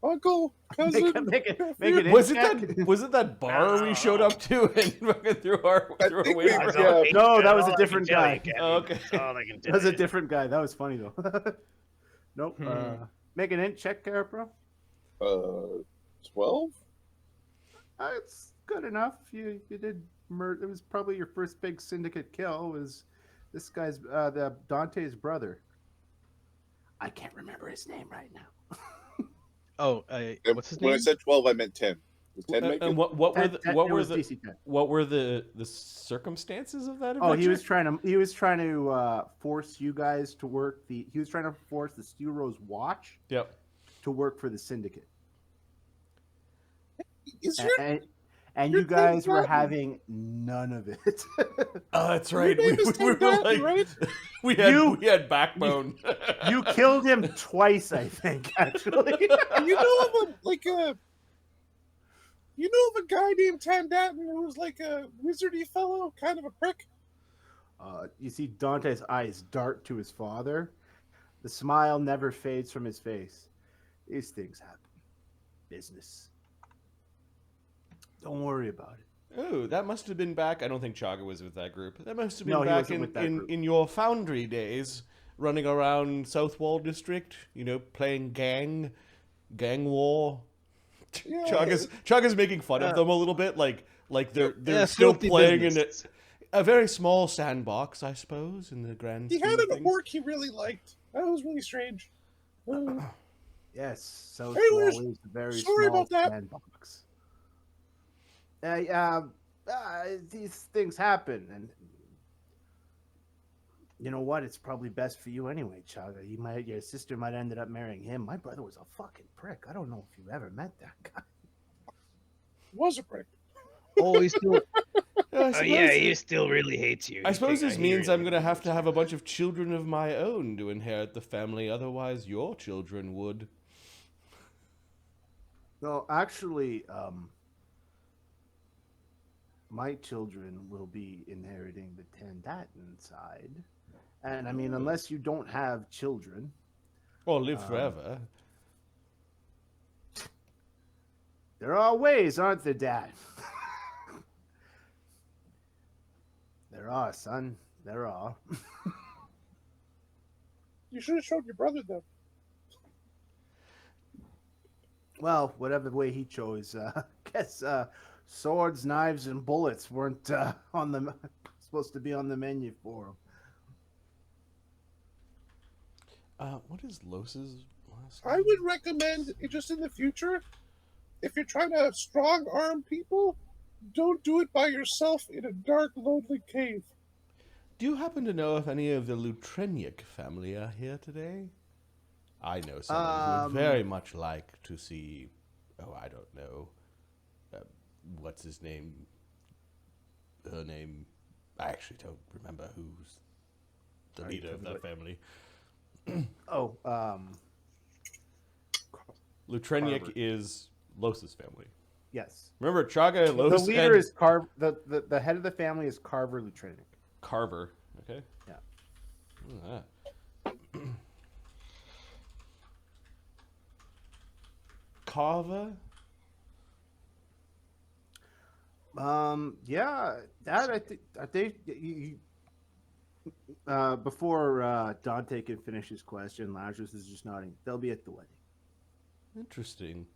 Uncle, cousin. Make it Was in it check. that bar we showed up to and fucking threw our I threw think away? we- That's Yeah. all I can- No, that was that's a all I different can tell guy. you, Captain. Oh, okay. That's all I can tell That was a you. different guy. That was funny though. Nope. Make an int check, Capra. 12? It's good enough. You did murder. It was probably your first big syndicate kill. Was this guy's the Dante's brother? I can't remember his name right now. what's his When name? I said 12, I meant 10. Was 10 make And it? what were the It what were was the DC 10. what were the circumstances of that adventure? Oh, he was trying to force you guys to work he was trying to force the Steel Rose Watch Yep. to work for the Syndicate. Is your And your you guys name were Martin? having none of it. Oh, that's Your right. name is We were Tandatin, like, right? we had You- we had backbone. You killed him twice, I think, actually. You know of a guy named Tandatin who was like a wizardy fellow, kind of a prick? You see Dante's eyes dart to his father. The smile never fades from his face. These things happen. Business. Don't worry about it. Oh, that must have been back. I don't think Chagga was with that group. That must have been No, he back wasn't with that in group. your foundry days, running around Southwall District. You know, playing gang war. Yeah. Chagga's making fun of them a little bit, like they're Yeah, still filthy playing business. in a very small sandbox, I suppose, in the grand He scheme had of an things. orc he really liked. That was really strange. Yes, so Anyways, is a very sorry small about that. sandbox. These things happen, and you know what? It's probably best for you anyway, Chagga. Your sister might have ended up marrying him. My brother was a fucking prick. I don't know if you ever met that guy. Was a prick. Oh, he's still. I Oh yeah, suppose- he still really hates you. I You suppose think this he means really I'm going to have hates to you. have a bunch of children of my own to inherit the family, otherwise your children would. No, actually, my children will be inheriting the Tandatin side. And I mean, unless you don't have children, Or live forever. there are ways, aren't there, Dad? There are, son. There are. You should have showed your brother them. Well, whatever way he chose, guess swords, knives, and bullets weren't on the supposed to be on the menu for him. What is Lloes's last I name? would recommend, just in the future, if you're trying to strong arm people, don't do it by yourself in a dark, lonely cave. Do you happen to know if any of the Lutreniak family are here today? I know someone who would very much like to see. Oh, I don't know. What's his name? Her name. I actually don't remember who's the leader of that family. Oh, Lutreniak Carver. is Lloes's family. yes. Remember, Chagga and The Lloes leader and is the head of the family is Carver Lutrenic. Carver. Okay. Yeah. Carver. Yeah, that I think before Dante can finish his question, Lazarus is just nodding. They'll be at the wedding. Interesting.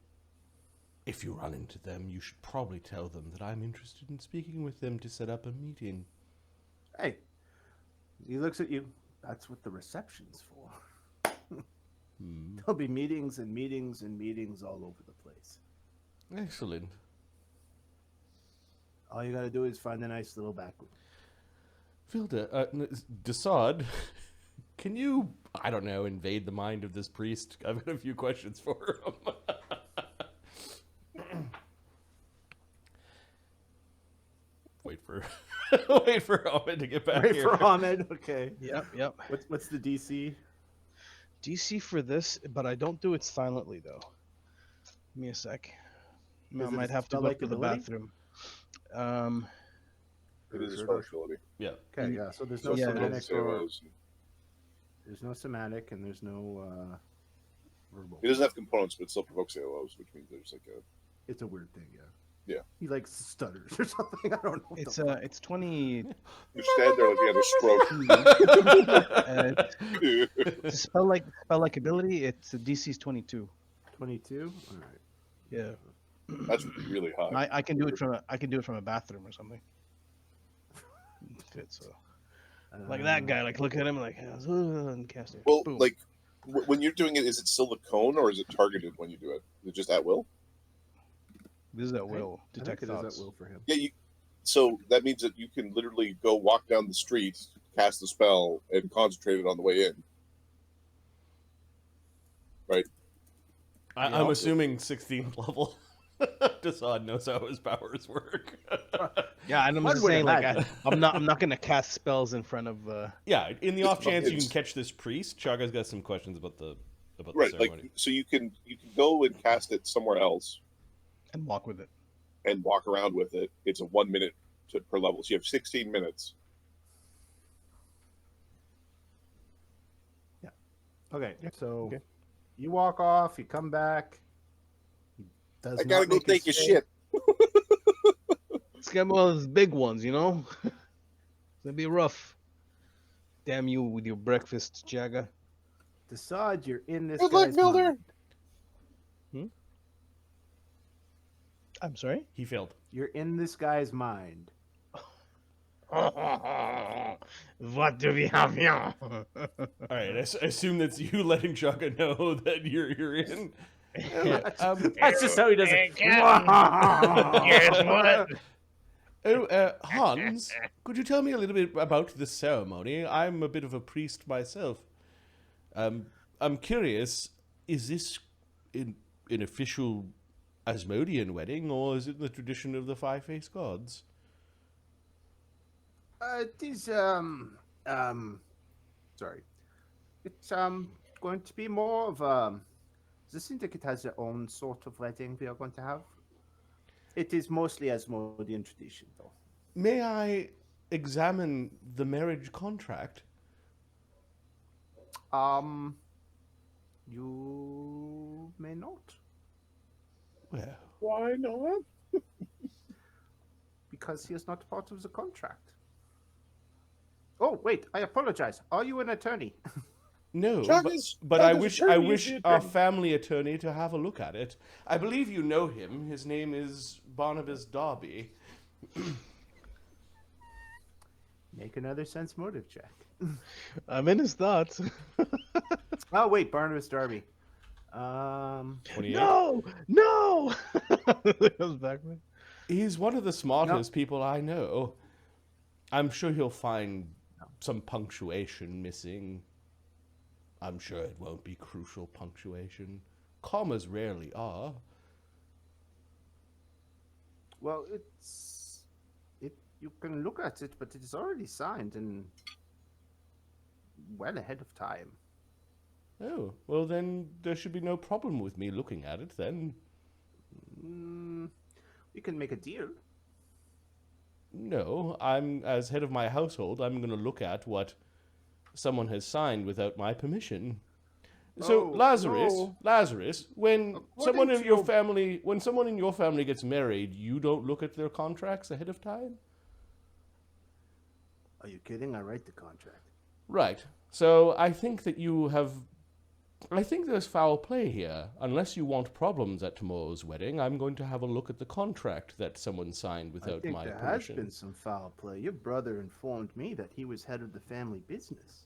If you run into them, you should probably tell them that I'm interested in speaking with them to set up a meeting. Hey, he looks at you. That's what the reception's for. There'll be meetings and meetings and meetings all over the place. Excellent. All you gotta do is find a nice little back room. Vilda, Dassod, can you, I don't know, invade the mind of this priest? I've got a few questions for him. Wait for Ahmed to get back Wait here. for Ahmed. Okay. Yep. What's the DC? DC for this, but I don't do it silently though. Give me a sec. I Is it might a have to spell go like to the ability? bathroom. It is a Sure spell does. ability. Yeah. Okay, yeah. So there's So no Yeah, somatic say or those. there's no somatic and there's no verbal. It doesn't have components, but it still provokes AOs, which means there's like a. It's a weird thing, yeah. Yeah. He like stutters or something. I don't know. what It's the fuck. it's 20. You stand there like you had a stroke. It's a spell like ability. It's DC's 22. 22. All right. Yeah. That's really high. I can do it from a bathroom or something. Good, so like that guy, like look at him like and cast it. Well, Boom. like when you're doing it, is it still the cone or is it targeted when you do it? Is it just at will? This is at will. I think Detect it is thoughts. at will for him. Yeah. So that means that you can literally go walk down the street, cast the spell, and concentrate it on the way in. Right. I'm assuming 16th level. Dassod knows how his powers work. Yeah, and I'm One just would saying, like, imagine. I'm not gonna cast spells in front of. Yeah, in the off chance you It's- can catch this priest, Chagga's got some questions about the Right. ceremony. Like so you can go and cast it somewhere else And walk with it. and walk around with it. It's a 1 minute per level, so you have 16 minutes. Okay, so okay. you walk off. You come back. He does I gotta not go make his take a stay. shit. Let's get one of those big ones, you know. It's gonna be rough. Damn you with your breakfast, Chagga. Dassod, you're in this Good luck, guy's Builder. mind. I'm sorry. He failed. You're in this guy's mind. What do we have here? All right, I assume that's you letting Chagga know that you're in. That's just how he does Hey, it. Captain. Guess what? Hans, could you tell me a little bit about the ceremony? I'm a bit of a priest myself. I'm curious, is this an official Asmodean wedding, or is it the tradition of the five-faced gods? It is sorry. It's going to be more of the Syndicate has their own sort of wedding we are going to have. It is mostly Asmodean tradition, though. May I examine the marriage contract? You may not, Well, Why not? because he is not part of the contract. Oh, wait, I apologize. Are you an attorney? no, Chagga's- but I Chagga's wish attorney is the our attorney. family attorney to have a look at it. I believe you know him. His name is Barnabus Darby. Make another sense motive check. I'm in his thoughts. Oh, wait, Barnabas Darby. 28. No! It comes back to me. He's one of the smartest people I know. I'm sure he'll find some punctuation missing. I'm sure it won't be crucial punctuation. Commas rarely are. Well, you can look at it, but it is already signed and well ahead of time. Oh, well then there should be no problem with me looking at it then. We can make a deal. No, as head of my household, I'm going to look at what someone has signed without my permission. So, Oh, Lazarus, when someone in to your your- family gets married, you don't look at their contracts ahead of time? Are you kidding? I write the contract. Right. So, I think there's foul play here. Unless you want problems at tomorrow's wedding, I'm going to have a look at the contract that someone signed I without think my there permission. has been some foul play. Your brother informed me that he was head of the family business.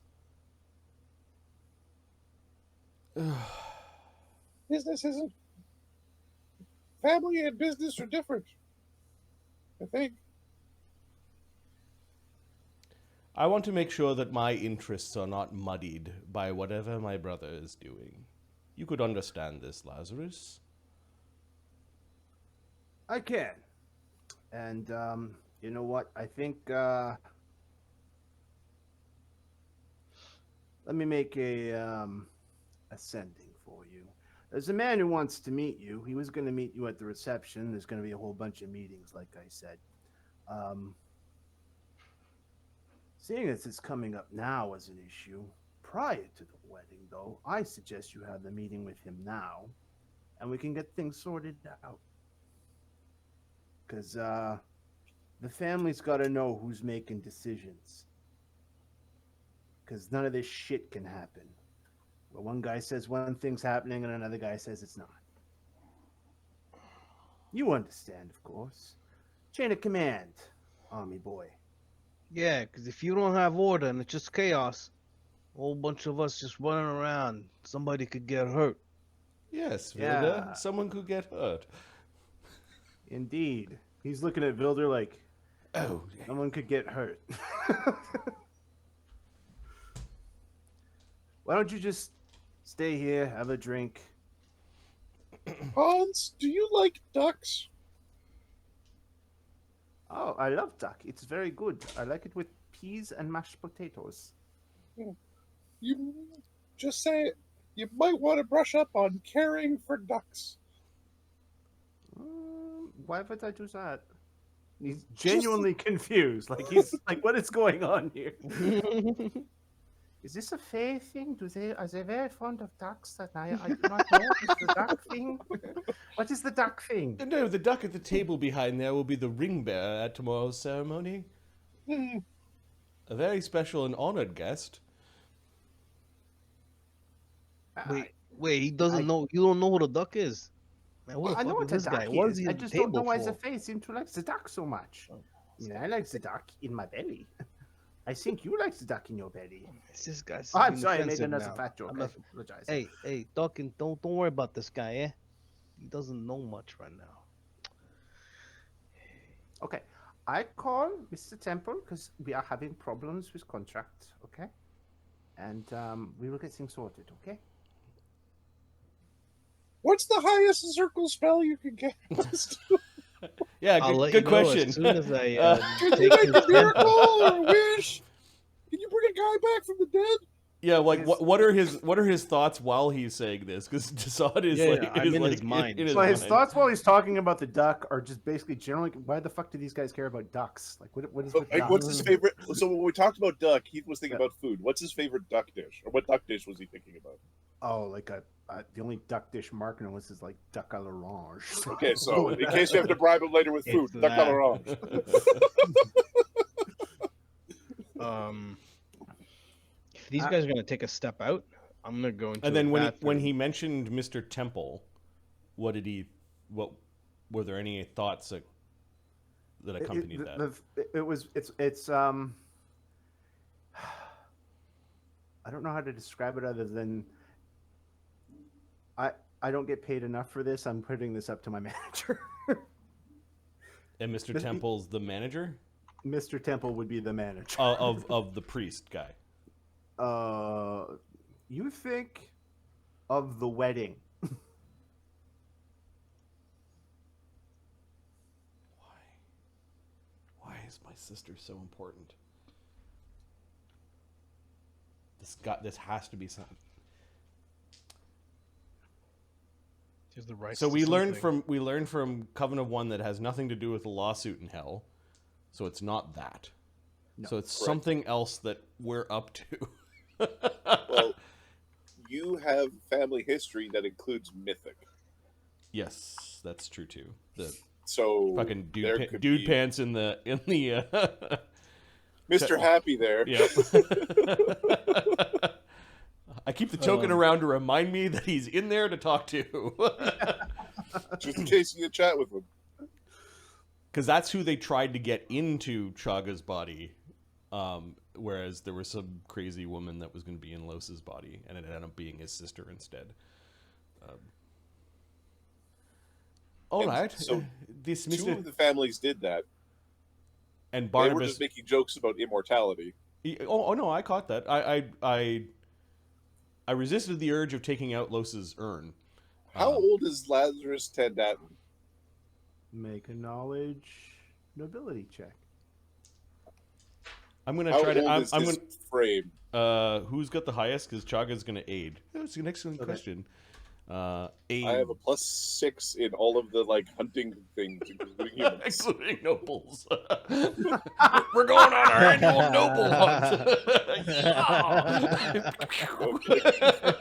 Business isn't. Family and business are different. I think. I want to make sure that my interests are not muddied by whatever my brother is doing. You could understand this, Lazarus. I can. And, you know what? I think, let me make a sending for you. There's a man who wants to meet you. He was going to meet you at the reception. There's going to be a whole bunch of meetings, like I said. Seeing as it's coming up now as an issue, prior to the wedding, though, I suggest you have the meeting with him now, and we can get things sorted out. Because the family's got to know who's making decisions. Because none of this shit can happen. Where one guy says one thing's happening and another guy says it's not. You understand, of course. Chain of command, army boy. Yeah, because if you don't have order and it's just chaos, a whole bunch of us just running around, somebody could get hurt. Yes, Vilda, Yeah. someone could get hurt. Indeed. He's looking at Vilder like, Oh, someone could get hurt. Why don't you just stay here, have a drink? Hans, do you like ducks? Oh, I love duck. It's very good. I like it with peas and mashed potatoes. You just say it. You might want to brush up on caring for ducks. Why would I do that? He's genuinely confused. Like he's like, what is going on here? Is this a fair thing? Are they very fond of ducks? That I do not know. Is the duck thing? What is the duck thing? no, the duck at the table behind there will be the ring bearer at tomorrow's ceremony. Hmm. A very special and honored guest. Wait, he doesn't know. You don't know who the duck is. Man, who the I know fuck what is a this guy? duck What is. he I at the just don't know table why the for? face seems to like the duck so much. Oh. I like the duck in my belly. I think you like the duck in your belly. It's this guy. Oh, I'm being sorry, I made offensive another now. fat joke. I'm I not- apologize. Hey, talking. Don't worry about this guy, eh? He doesn't know much right now. Okay, I call Mr. Temple because we are having problems with contract. Okay, and we will get things sorted. Okay. What's the highest circle spell you can cast? Yeah, I'll let good you know question. as soon as I Can you take make his a miracle temple. or a wish? Can you bring a guy back from the dead? Yeah, like what are his thoughts while he's saying this? Because Dassod is I'm in his mind. his So his mind. thoughts while he's talking about the duck are just basically generally, why the fuck do these guys care about ducks? Like, what is with Like, what's ducks? his favorite? So when we talked about duck, he was thinking about food. What's his favorite duck dish, or what duck dish was he thinking about? Oh, like the only duck dish Mark knows is like duck à l'orange. Okay, so in case we have to bribe him later with food, It's duck that. à l'orange. If these guys are gonna take a step out, I'm gonna go into. And then a when bathroom. he mentioned Mr. Temple, what were there any thoughts that accompanied that? It's I don't know how to describe it other than I don't get paid enough for this. I'm putting this up to my manager. And Mr. Temple's the manager? Mr. Temple would be the manager. Of the priest guy. You think of the wedding. Why is my sister so important? This has to be something. She's the right. So we learned from Coven of One that has nothing to do with a lawsuit in hell. So it's not that. No, so it's correct. something else that we're up to. Well, you have family history that includes mythic. Yes, that's true too. The So fucking there dude could be pants in the Mr. Happy there. Yep. I keep the token around to remind me that he's in there to talk to. Just in case you chat with him. Because that's who they tried to get into Chagga's body. Whereas there was some crazy woman that was going to be in Lloes's body, and it ended up being his sister instead. All right. So This two Mr. of the families did that. and They were Barnabus. just making jokes about immortality. Oh no, I caught that. I resisted the urge of taking out Lloes's urn. How old is Lazarus Tendatin? Make a knowledge nobility check. I'm gonna How try to. old is I'm this gonna. frame? Who's got the highest? Because Chagga's gonna aid. That's an excellent question. Aid. I have a +6 in all of the hunting things, including humans. Including nobles. We're going on our annual noble hunt.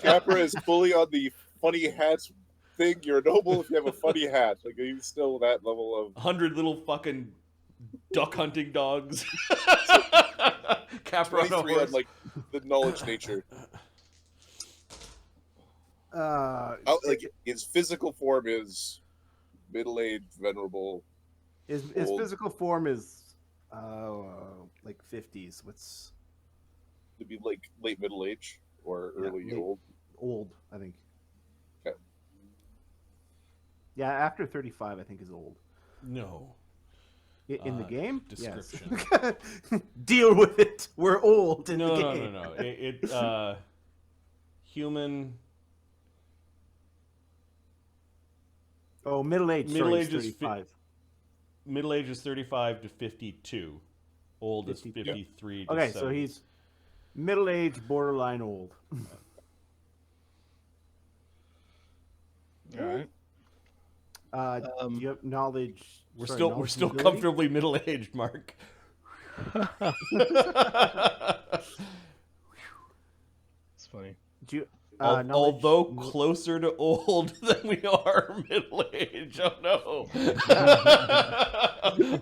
Capra is fully on the funny hats thing. You're a noble if you have a funny hat. He's still that level of 100 little fucking duck hunting dogs. Capra on a 23 horse. on the knowledge nature. His physical form is middle-aged, venerable. His old. physical form is 50s. What's To be late middle age or early old. old? I think. Okay. Yeah, after 35, I think is old. No. In the game? Description. Yes. Deal with it. We're old in the No, game. no. It human. Oh, middle age. Middle Sorry, age is 35. Middle age is 35 to 52. Old is 52. 53 to Okay, 70. so he's middle age, borderline old. All right. Do you have knowledge? We're sorry, still knowledge still nobility? comfortably middle aged, Mark. It's funny. Do you, Although closer to old than we are middle age. Oh no.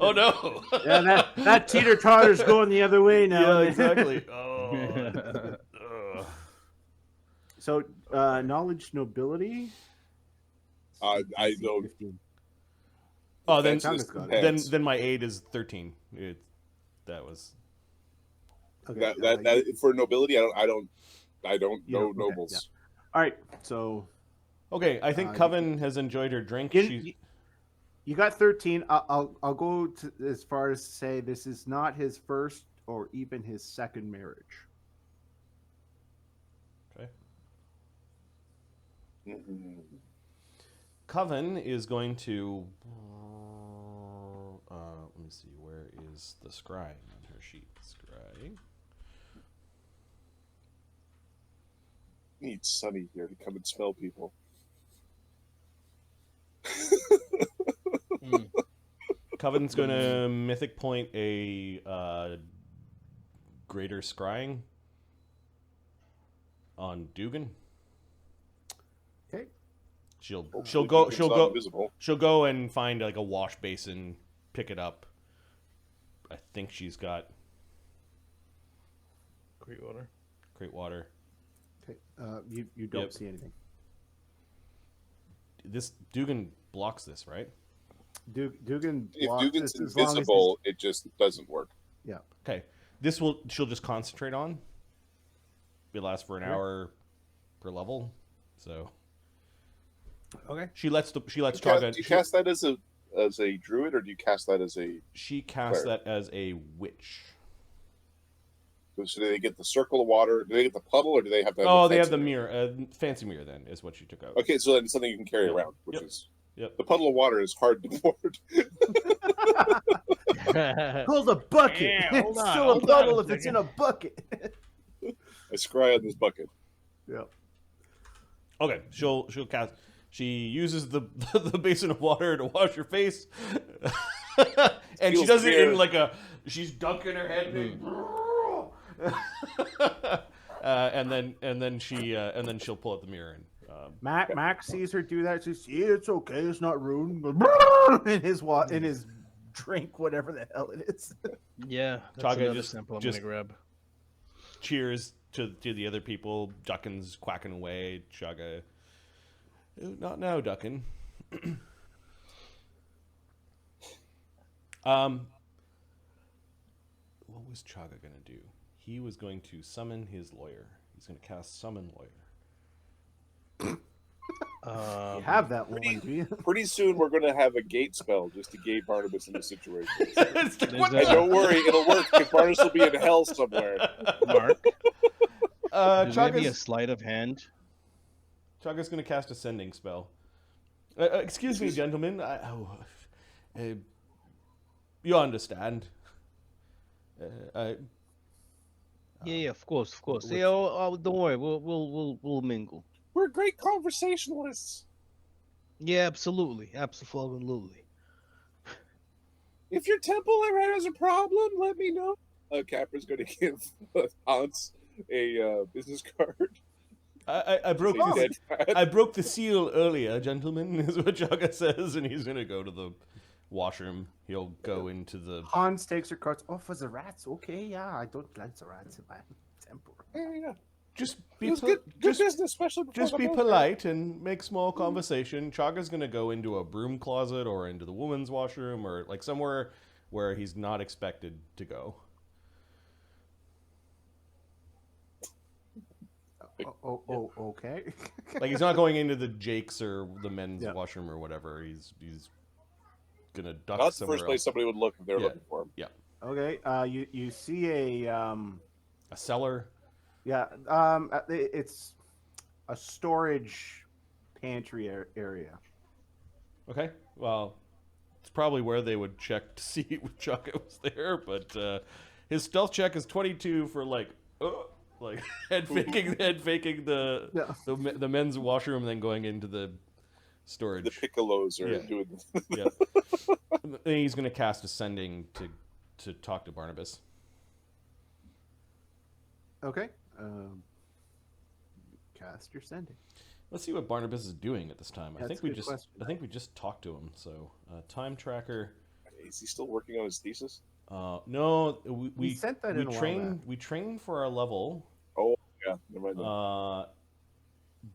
Oh no. Yeah, that teeter totter's going the other way now. Yeah, exactly. Oh. So, knowledge nobility. I don't. 15. Oh, then That's just got pants. then my aid is 13. That was Okay, That for nobility, I don't Yeah, know okay, nobles. yeah. All right, so okay. I think Coven has enjoyed her drink. you got 13. I'll go as far as to say this is not his first or even his second marriage. Okay. Mhm. Coven is going to. Let me see. Where is the scrying on her sheet? Scrying. need Sunny here to come and smell people. Coven's gonna mythic point a greater scrying on Dugan. Okay. She'll Hopefully go Dugan's not invisible. she'll go and find like a wash basin, pick it up. I think she's got Great water. great water. Okay. You don't Yep. see anything. This Dugan blocks this, right? Dugan If blocks Dugan's this as long as he's- invisible, it just doesn't work. Yeah. Okay. She'll just concentrate on. It lasts for an hour per level. So Okay. she lets Do Chagga. you cast that as a druid, or do you cast that as a? She casts Cleric. that as a witch. So do they get the circle of water? Do they get the puddle, or do they have to? Oh, they have fancy the mirror. Fancy mirror then is what she took out. Okay, so then it's something you can carry Yep. around, which Yep. is Yep. the puddle of water is hard to board. Hold a bucket. Yeah, hold It's on, still a hold on puddle a if it's in second. a bucket. I scry on this bucket. Yeah. Okay, she'll cast. She uses the the basin of water to wash her face, and she Feels does it clear. in like a. She's dunking her head, and then she'll pull out the mirror and. Mac sees her do that. She's, yeah, it's okay. It's not ruined. in his drink, whatever the hell it is. Yeah, that's Chagga another just- sample I'm just- gonna grab. Cheers to the other people. Duckin's quacking away. Chagga. Not now, Duckin. What was Chagga gonna do? He was going to summon his lawyer. He's gonna cast summon lawyer. You have that one, do you? Pretty soon we're going to have a gate spell just to gate Barnabas in the situation. It's like, what And don't worry, it'll work because Barnabas will be in hell somewhere. Mark, there's maybe a Chagga's sleight of hand. going to cast a sending spell. Excuse me, gentlemen. You understand. Yeah, of course. Yeah, don't worry, we'll mingle. We're great conversationalists. Yeah, absolutely. If your temple ever has a problem, let me know. Capra's going to give Hans a business card. I broke Say the, dead cat. I broke the seal earlier, gentlemen, is what Chagga says, and he's going to go to the washroom. He'll go into the... Hans takes her cards. Oh, for the rats. Okay, yeah, I don't like the rats in my temple. Yeah. Just It be, was po- good just, business, especially before just the be milk. polite and make small conversation. Chaga's going to go into a broom closet or into the woman's washroom or like somewhere where he's not expected to go. Okay. Like he's not going into the Jake's or the men's Yeah. washroom or whatever. He's gonna duck Not the somewhere first place else. somebody would look if they're Yeah. looking for him. Okay. You see A cellar. it's a storage pantry area. Okay. Well, it's probably where they would check to see if Chaka was there, but his stealth check is 22 for like head faking the Yeah. the men's washroom and then going into the storage. The piccolos are Yeah. doing. Yeah. And he's going to cast Ascending to talk to Barnabas. Okay. Cast your sending. Let's see what Barnabas is doing at this time. That's I think a we good just question. I think we just talked to him. So time tracker. Is he still working on his thesis? No, we sent that we in a while train back. we train for our level. Oh yeah, never mind.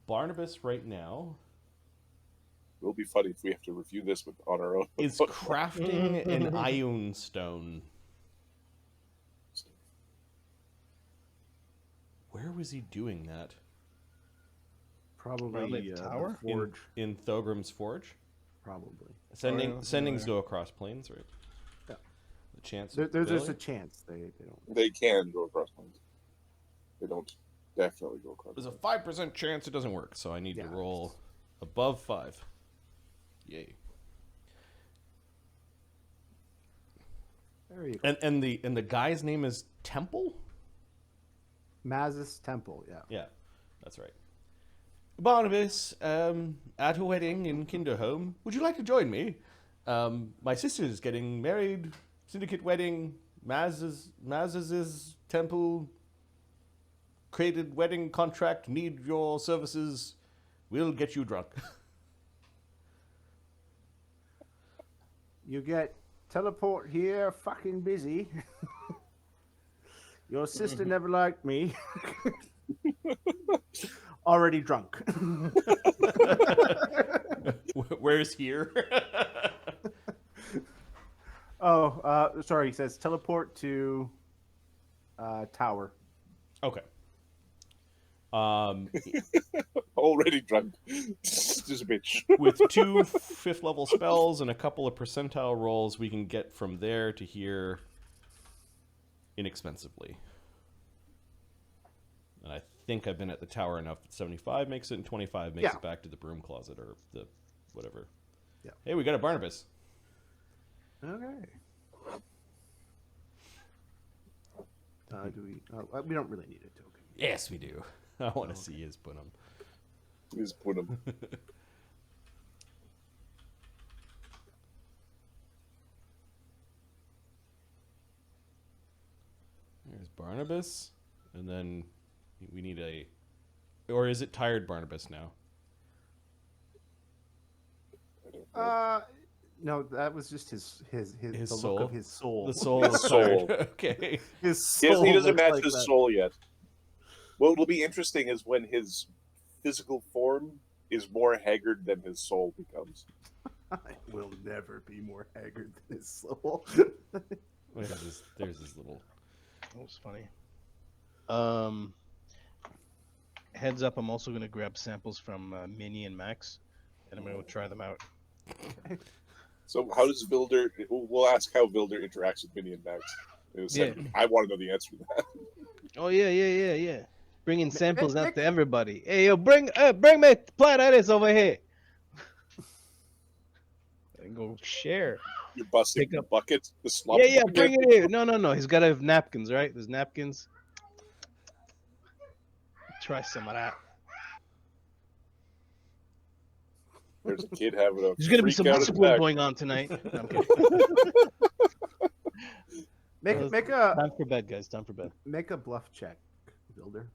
Barnabas right now It'll be funny if we have to review this on our own. is crafting an ion stone. Where was he doing that? Probably the tower? forge. In Thogram's forge. Probably. Sendings go across planes, right? Yeah. The chance. There's just really? a chance they don't. They can go across planes. They don't definitely go across. There's a 5% chance it doesn't work, so I need to Yeah. roll above 5. Yay! There you go. And the guy's name is Temple. Maz's temple. Yeah. Yeah, that's right. Barnabas, at a wedding in Kinderholm. Would you like to join me? My sister's getting married. Syndicate wedding. Maz's temple. Created wedding contract. Need your services. We'll get you drunk. You get teleport here, fucking busy. Your sister never liked me. Already drunk. Where's here? Sorry. He says teleport to tower. Okay. Already drunk. Just a bitch. With 2 5th level spells and a couple of percentile rolls, we can get from there to here inexpensively. And I think I've been at the tower enough that 75 makes it, and 25 makes it back to the broom closet or the whatever. Yeah. Hey, we got a Barnabas. Okay. Do we? We don't really need a token. Yes, we do. I want to see his punum. Just put him. There's Barnabas, and then we need a... Or is it tired Barnabas now? No, that was just his the soul? look of his soul. The soul is soul. tired. Okay. His Yes, soul he doesn't looks match like his that. soul yet. What will be interesting is when his physical form is more haggard than his soul becomes. I will never be more haggard than his soul. Wait, there's his little... That was funny. Heads up, I'm also going to grab samples from Minnie and Max, and I'm going to try them out. So how does Vilder... We'll ask how Vilder interacts with Minnie and Max. I want to know the answer to that. Oh, yeah. Bringing samples out to everybody. Hey, yo, bring me plate of this over here. And go share. You're busting Pick the up- bucket, the slop Yeah, bucket. bring it here. No. He's got to have napkins, right? There's napkins. Try some of that. There's a kid having a There's going to be some freak out school attack. going on tonight. No, I'm kidding. Make a Time for bed, guys. Time for bed. make a bluff check, Builder.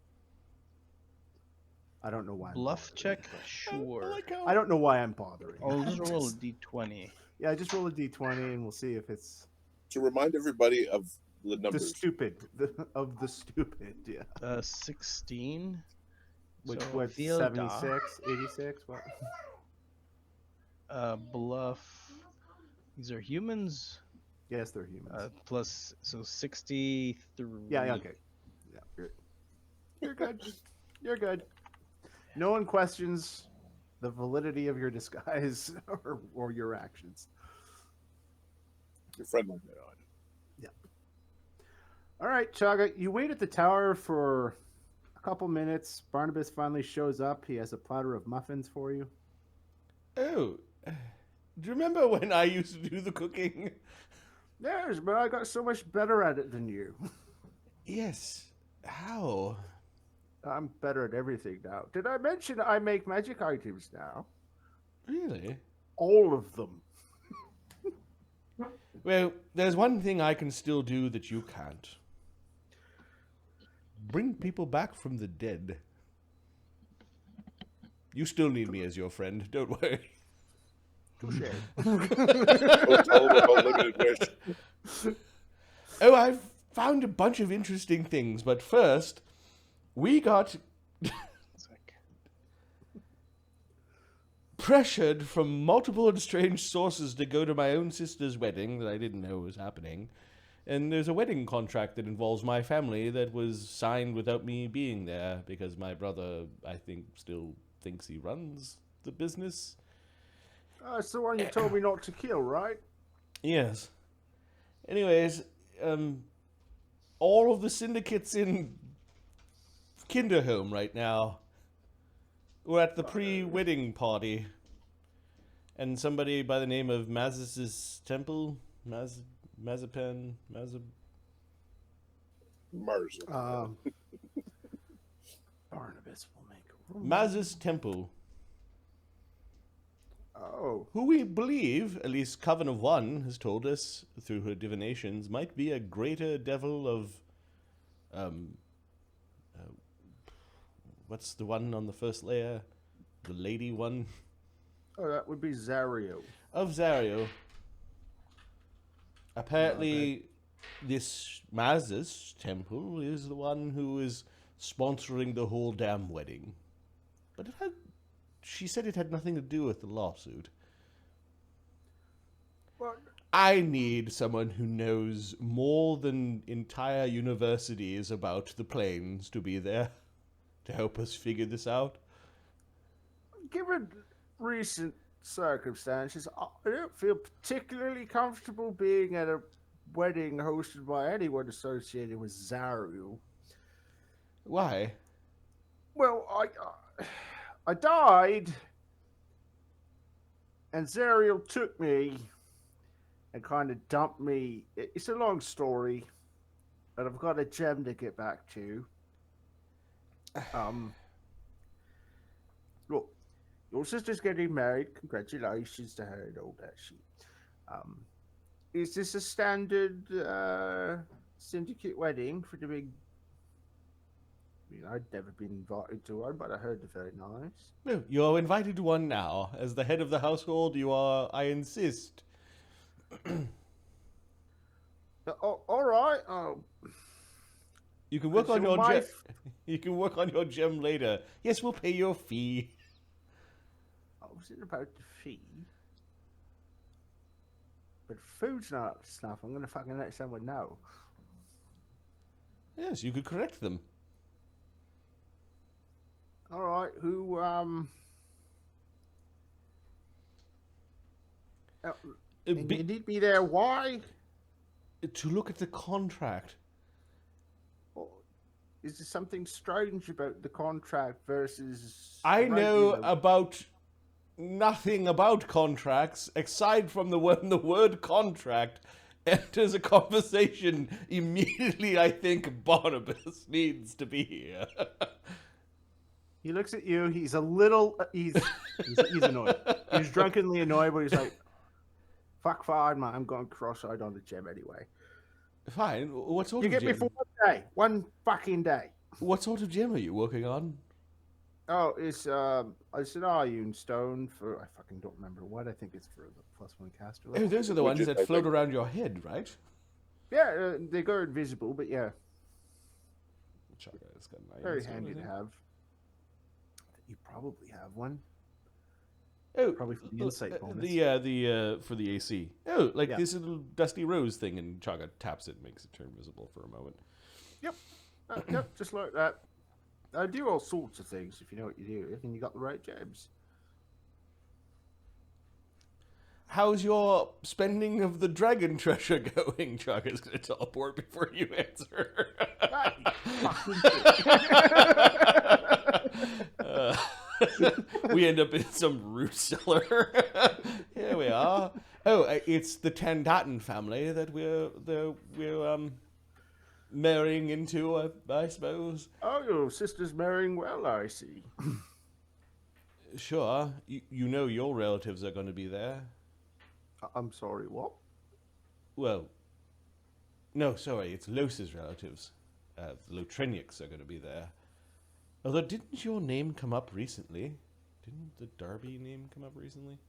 I don't know why. Bluff check? Sure. I don't know why I'm bothering. I'll just roll a d20. Yeah, just roll a d20 and we'll see if it's To remind everybody of the the numbers. stupid of the stupid. Yeah. 16. Which So, was Vilda. 76, 86. What? Bluff. These are humans. Yes, they're humans. Plus, so 63. Yeah. Okay. Yeah. You're good. You're good. No one questions the validity of your disguise or your actions. Your friend like that. All right, Chagga, you wait at the tower for a couple minutes. Barnabas finally shows up. He has a platter of muffins for you. Oh, do you remember when I used to do the cooking? Yes, but I got so much better at it than you. Yes. How? I'm better at everything now. Did I mention I make magic items now? Really? All of them. Well, there's one thing I can still do that you can't. Bring people back from the dead. You still need me as your friend, don't worry. Touche. Tell them about limited wish. Oh, I've found a bunch of interesting things, but first, we got pressured from multiple and strange sources to go to my own sister's wedding that I didn't know was happening. And there's a wedding contract that involves my family that was signed without me being there because my brother, I think, still thinks he runs the business. It's the one you told me not to kill, right? Yes. Anyways, all of the syndicates in Kinderholm right now. We're at the pre-wedding party. And somebody by the name of Maz's Temple, Mazapan, Mars. Barnabus will make room. Maz's temple, Oh, who we believe, at least Coven of One has told us through her divinations, might be a greater devil of, what's the one on the first layer? The lady one? oh, that would be Zario. Of Zario. Apparently, this Maz's temple is the one who is sponsoring the whole damn wedding. But she said it had nothing to do with the lawsuit. Well, I need someone who knows more than entire universities about the planes to be there to help us figure this out. given recent circumstances, I don't feel particularly comfortable being at a wedding hosted by anyone associated with Zario. Why? Well, I died, and Zariel took me and kind of dumped me. It's a long story, but I've got a gem to get back to. Look, your sister's getting married. Congratulations to her and all that shit. Is this a standard syndicate wedding for the big? I mean, I'd never been invited to one, but I heard they're very nice. No, you're invited to one now. As the head of the household, you are, I insist. All right. You can work on your your gem. wife- You can work on your gem later. Yes, we'll pay your fee. I was it about the fee? But food's not up to snuff. I'm gonna fucking let someone know. Yes, you could correct them. All right. Who? And Be- you need me there. Why? to look at the contract. Or is there something strange about the contract versus? I know regular? about nothing about contracts aside from the word contract enters a conversation. Immediately, I think Barnabas needs to be here. He looks at you. He's a little. He's annoyed. He's drunkenly annoyed, but he's like, "Fuck fine, man. I'm going cross-eyed on the gem anyway." Fine. What sort You of get me gem? for 1 day, 1 fucking day. What sort of gem are you working on? Oh, it's an Iron stone for I fucking don't remember what. I think it's for the +1 caster Oh, level. those are the ones Legit, that I float think. around your head, right? Yeah, they go invisible, but yeah, Chagga has got an iron very stone, handy I to think. have. You probably have one. Oh, Probably for the insight bonus. the for the AC. Oh, like Yeah. this little dusty rose thing, and Chagga taps it, and makes it turn visible for a moment. Yep, just like that. I do all sorts of things if you know what you do, and you got the right gems. How's your spending of the dragon treasure going? Chagga's going to teleport before you answer. We end up in some root cellar. Here we are. Oh, it's the Tandatin family that we're marrying into, I suppose. Oh, your sister's marrying well, I see. Sure. You know your relatives are going to be there. I'm sorry, what? Well, no, sorry, it's Lloes' relatives. The Lotrenics are going to be there. Although, didn't your name come up recently? Didn't the Darby name come up recently?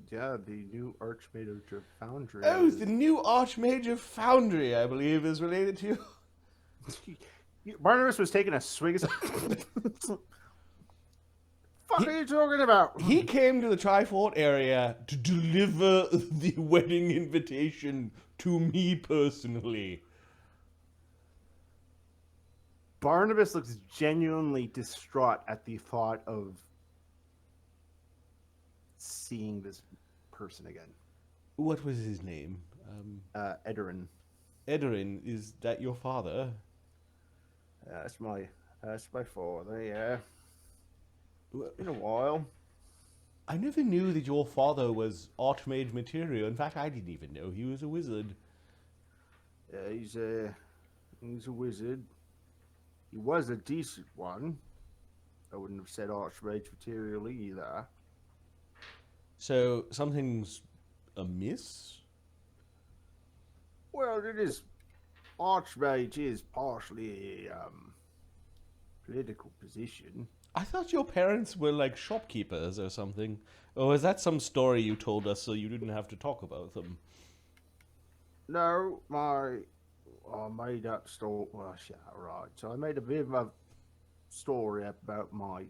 Yeah, the new Archmage of Foundry. Oh, the new Archmage of Foundry, I believe, is related to you. Barnabas was taking a swig. Fuck are you talking about? He came to the Trifort area to deliver the wedding invitation to me personally. Barnabas looks genuinely distraught at the thought of seeing this person again. What was his name? Edorin. Edorin, is that your father? That's my father. Yeah, it's been a while. I never knew that your father was Archmage material. In fact, I didn't even know he was a wizard. Yeah, he's a wizard. He was a decent one. I wouldn't have said Archmage material either. So something's amiss? Well, it is. Archmage is partially a political position. I thought your parents were like shopkeepers or something. Or is that some story you told us so you didn't have to talk about them? No, I made up story. Well, yeah, right. So I made a bit of a story about my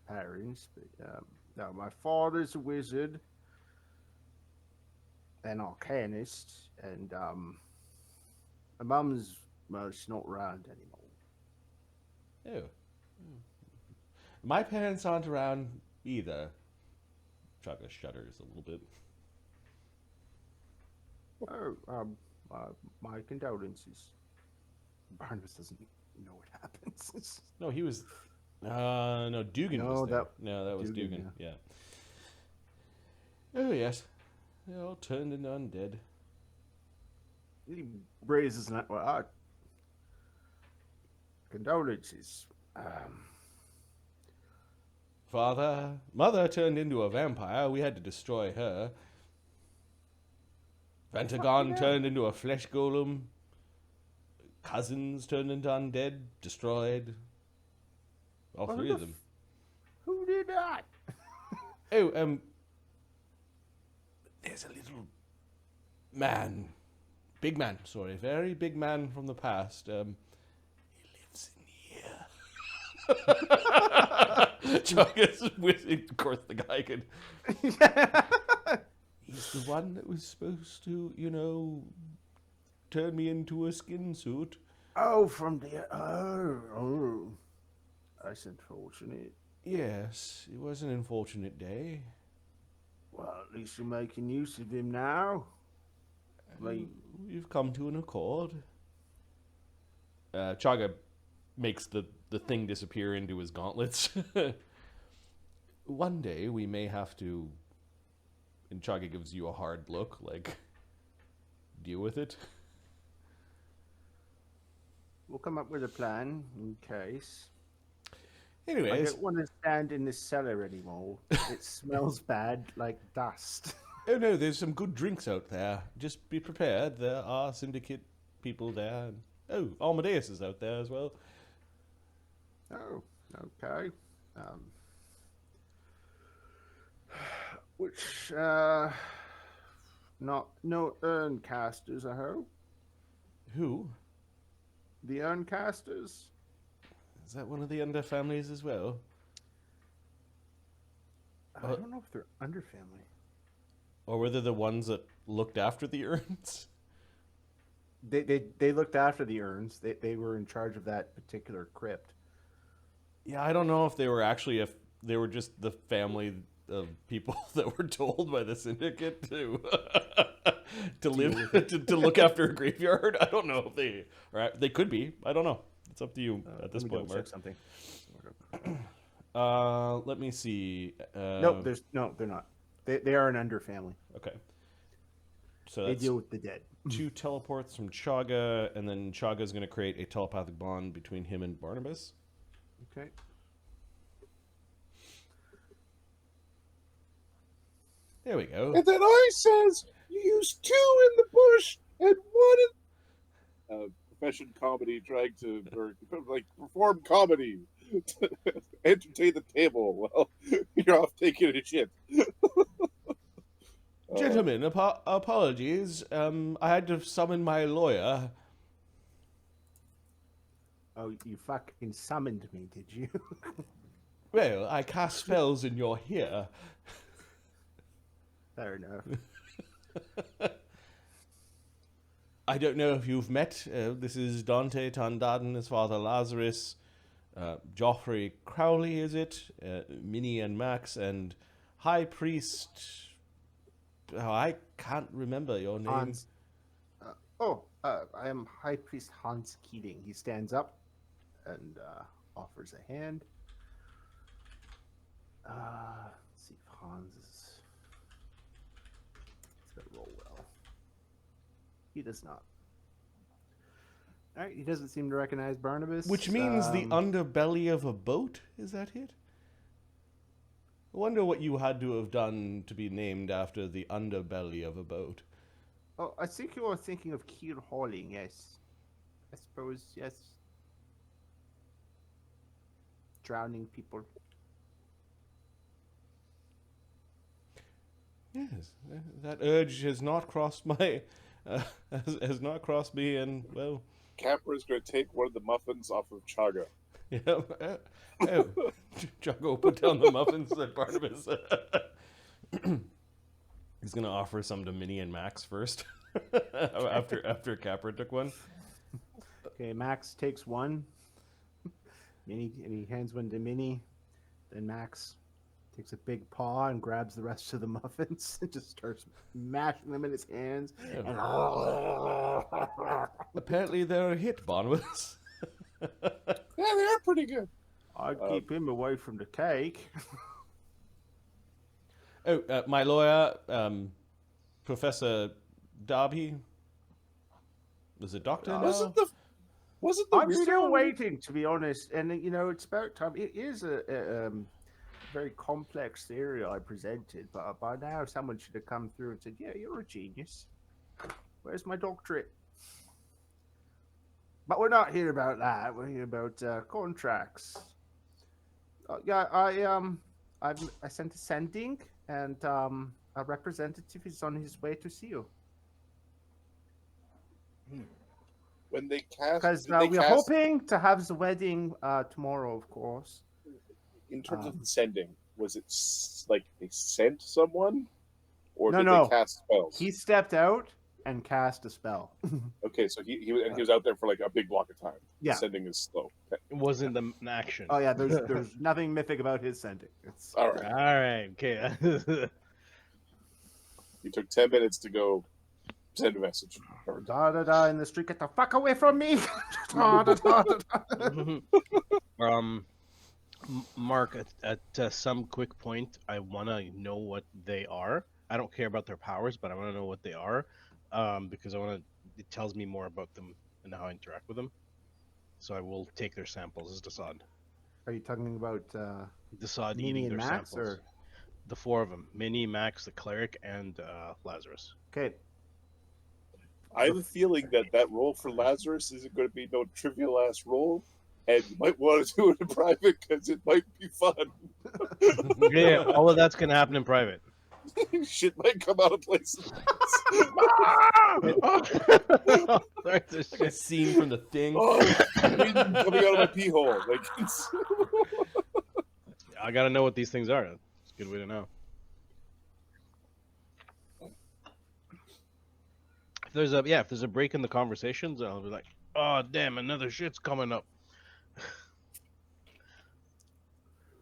parents. But, no, my father's a wizard, an arcanist, and my mum's, well, she's not around anymore. Oh. My parents aren't around either. Chagga shudders a little bit. Oh, my condolences. Barnabus doesn't know what happens. No, he was. No, Duggan No, was there. that- No, that was Duggan, Duggan. Yeah. Oh yes, they all turned into undead. He raises an well, condolences. Mother turned into a vampire. We had to destroy her. Ventagon turned into a flesh golem. Cousins turned into undead, destroyed. All Well, three who of the them. Who did that? Oh, there's a little man, big man, sorry, very big man from the past. He lives in here. Chugga's whizzing. Of course, the guy could. He's the one that was supposed to, turn me into a skin suit. Oh, from the oh, that's unfortunate. Yes, it was an unfortunate day. Well, at least you're making use of him now. Like, We've come to an accord. Chagga makes the thing disappear into his gauntlets. One day we may have to, and Chagga gives you a hard look, like, deal with it. we'll come up with a plan in case. I Anyways, don't want to stand in this cellar anymore. It smells bad, like dust. oh no, there's some good drinks out there. Just be prepared. There are Syndicate people there. Oh, Amadeus is out there as well. Oh, okay. Which, no urn casters, I hope. Who? The urn casters? Is that one of the under families as well? I don't know if they're under family. Or were they the ones that looked after the urns? They looked after the urns. They were in charge of that particular crypt. Yeah, I don't know if they were actually, if they were just the family of people that were told by the Syndicate to to live to look after a graveyard. I don't know if they could be. I don't know. It's up to you at this point, Mark. Something. Let me see. Nope, they're not. They are an under family. Okay. So They that's deal with the dead. 2 teleports from Chagga, and then Chagga's going to create a telepathic bond between him and Barnabas. Okay. There we go. And then I says, you use 2 in the bush and 1 in... profession comedy, trying to, or like, perform comedy. To entertain the table. Well, you're off taking a shit. Gentlemen, apologies. I had to summon my lawyer. Oh, you fucking summoned me, did you? Well, I cast spells and you're here. Fair enough. I don't know if you've met. This is Dante Tandaden, his father Lazarus, Joffrey Crowley, is it? Minnie and Max, and High Priest. Oh, I can't remember your name. Hans. I am High Priest Hans Keating. He stands up and offers a hand. Let's see if Hans is. He's gonna roll well. He does not. All right, he doesn't seem to recognize Barnabas. Which means the underbelly of a boat? Is that it? I wonder what you had to have done to be named after the underbelly of a boat. Oh, I think you are thinking of keel hauling, yes. I suppose, yes. Drowning people. Yes, that urge has not crossed my... has not crossed me, and, well... Capra's going to take one of the muffins off of Chagga. Yeah, Chagga put down the muffins, said Barnabas. He's gonna offer some to Minnie and Max first, after Capra took one. Okay, Max takes one. Minnie, and he hands one to Minnie. Then Max takes a big paw and grabs the rest of the muffins and just starts mashing them in his hands. Yeah. And Apparently they're a hit, Barnabas. Yeah, they are pretty good. I'd keep him away from the cake. My lawyer, Professor Darby, was a doctor now? Wasn't the I'm weirdo still one? waiting, to be honest. And, it's about time. It is a very complex theory I presented, but by now someone should have come through and said, yeah, you're a genius. Where's my doctorate? But we're not here about that. We're here about contracts. I sent a sending, and a representative is on his way to see you. When they cast, Because did they we're cast- hoping to have the wedding tomorrow, of course. in terms of the sending, was it like they sent someone, or did No. they cast spells? He stepped out and cast a spell. Okay, so he was out there for like a big block of time. Yeah. Sending is slow. Okay. It wasn't an action. Oh yeah, there's nothing mythic about his sending. It's All right. All right. Okay. He took 10 minutes to go send a message. da da da in the street. Get the fuck away from me! Da, da, da, da, da. Mark, at some quick point, I want to know what they are. I don't care about their powers, but I want to know what they are, because it tells me more about them and how I interact with them. So I will take their samples as Dassod. Are you talking about Dassod Minnie eating and their Max, samples. or The four of them: Minnie, Max, the cleric, and Lazarus. okay? I have a feeling that roll for Lazarus isn't going to be no trivial ass roll, and you might want to do it in private because it might be fun. Yeah, all of that's gonna happen in private. Shit might come out of places. Like a scene from The Thing. Oh, wind coming out of my pee hole. Like, it's... I gotta know what these things are. It's a good way to know. If there's a break in the conversations, I'll be like, oh damn, another shit's coming up.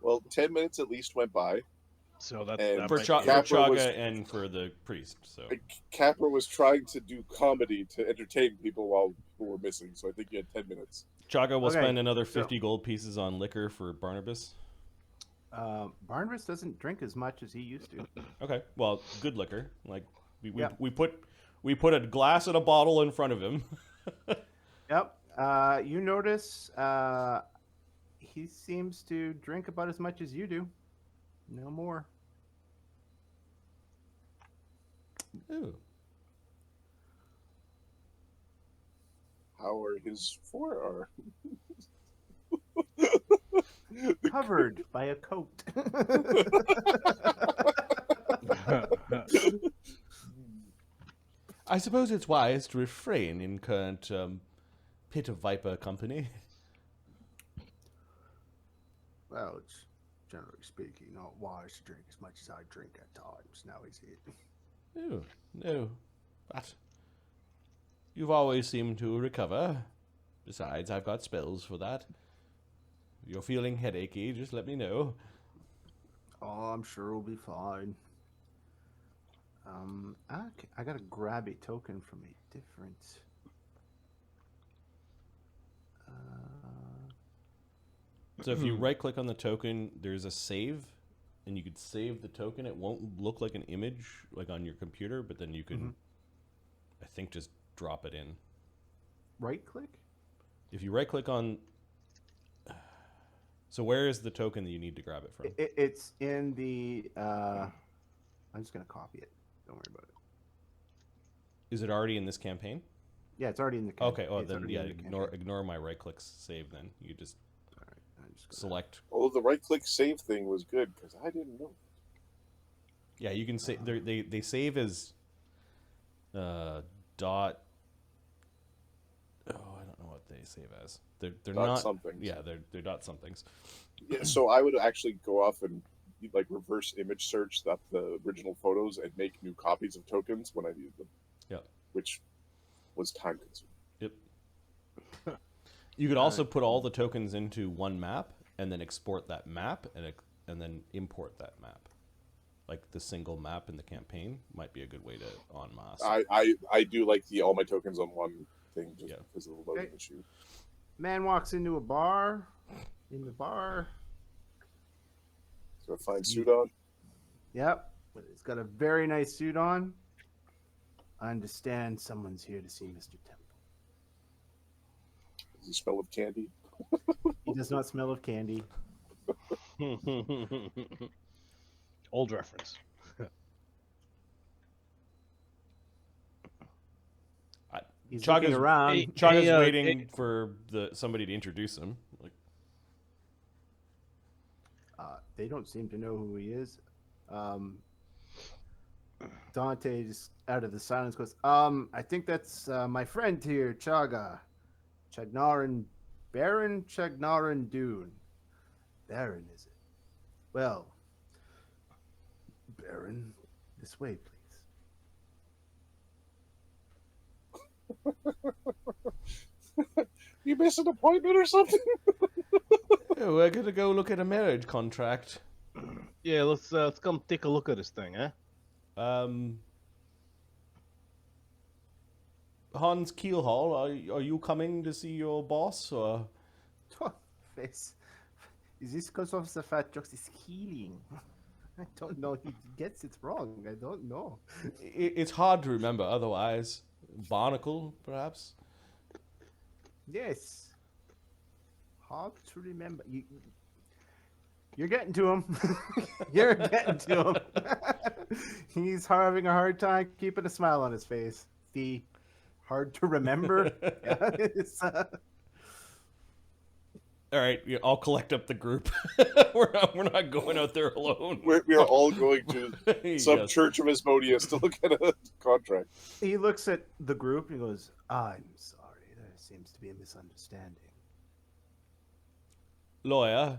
Well, 10 minutes at least went by. So that And For might Capra be- Chagga was- and for the priest, so... Capra was trying to do comedy to entertain people while people were missing, so I think you had 10 minutes. Chagga will Okay, spend another so- 50 gold pieces on liquor for Barnabas. Barnabas doesn't drink as much as he used to. Okay, well, good liquor. Like, Yeah. we put a glass and a bottle in front of him. Yep. You notice he seems to drink about as much as you do. No more. Ooh. How are his forearms? Covered by a coat. I suppose it's wise to refrain in current pit of viper company. Well, it's generally speaking not wise to drink as much as I drink at times. Now is it? Oh, no. But you've always seemed to recover. Besides, I've got spells for that. If you're feeling headachy, just let me know. Oh, I'm sure we'll be fine. I gotta grab a token from a different. So if you right-click on the token, there's a save, and you could save the token. It won't look like an image, like on your computer, but then you can, I think, just drop it in. Right click? If you right-click on... So where is the token that you need to grab it from? It's in the... I'm just going to copy it. Don't worry about it. Is it already in this campaign? Yeah, it's already in the Okay, well it's then, already yeah, in the campaign. ignore my right-clicks save then. You just All right, I'm just gonna... select... Oh, the right-click save thing was good, because I didn't know. Yeah, you can say... They save as... dot... Oh, I don't know what they save as. They're Dot not... somethings. Yeah, they're dot somethings. Yeah, so I would actually go off and like reverse image search the original photos and make new copies of tokens when I needed them. Yeah. Which was time consuming. Yep. You could also put all the tokens into one map and then export that map and then import that map. Like the single map in the campaign might be a good way to en masse. I do like all my tokens on one thing just because of the loading issue. Man walks into a bar. In the bar. So a fine suit on. Yep. He's got a very nice suit on. I understand someone's here to see Mr. Temple. Does he smell of candy? He does not smell of candy. Old reference. He's looking around. Chagga's waiting for somebody to introduce him. Like, they don't seem to know who he is. Dante, just out of the silence, goes, I think that's my friend here, Chagga. Baron Chagnaran Dune. Baron, is it? Well, Baron, this way, please. You missed an appointment or something? yeah, we're gonna go look at a marriage contract. Yeah, let's come take a look at this thing, eh? Hans Keelhall, are you coming to see your boss or? Face. Is this because of the fat jokes is healing? I don't know. He gets it wrong. I don't know. It's hard to remember otherwise. Barnacle, perhaps? Yes. Hard to remember. You're getting to him. You're getting to him. He's having a hard time keeping a smile on his face. The hard to remember. Yeah, it's, All right, I'll collect up the group. we're not going out there alone. We're all going to some Yes. church of Asmodeus to look at a contract. he looks at the group and he goes, I'm sorry. There seems to be a misunderstanding. Lawyer,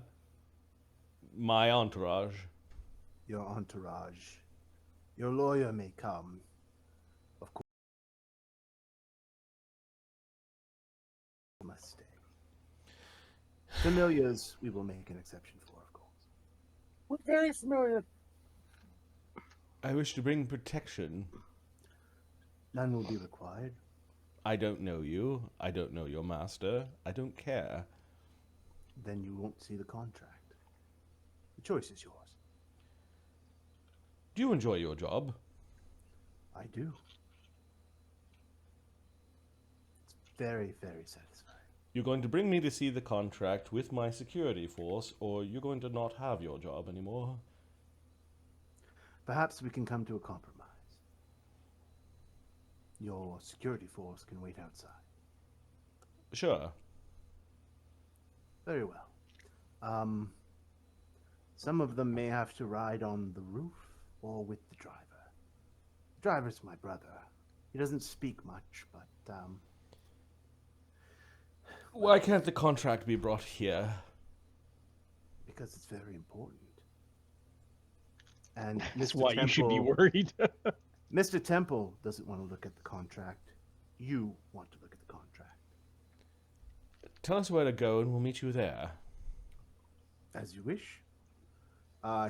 my entourage. Your entourage. Your lawyer may come. Of course. Must stay. Familiars, we will make an exception for, of course. We're very familiar. I wish to bring protection. None will be required. I don't know you. I don't know your master. I don't care. Then you won't see the contract. The choice is yours. Do you enjoy your job? I do. It's very, very satisfying. You're going to bring me to see the contract with my security force, or you're going to not have your job anymore? Perhaps we can come to a compromise. Your security force can wait outside. Sure. Very well. Some of them may have to ride on the roof or with the driver. The driver's my brother. He doesn't speak much, but Why can't the contract be brought here? because it's very important. And That's Mr. why you should be Temple- worried. Mr. Temple doesn't want to look at the contract. You want to look at the contract. Tell us where to go and we'll meet you there. As you wish.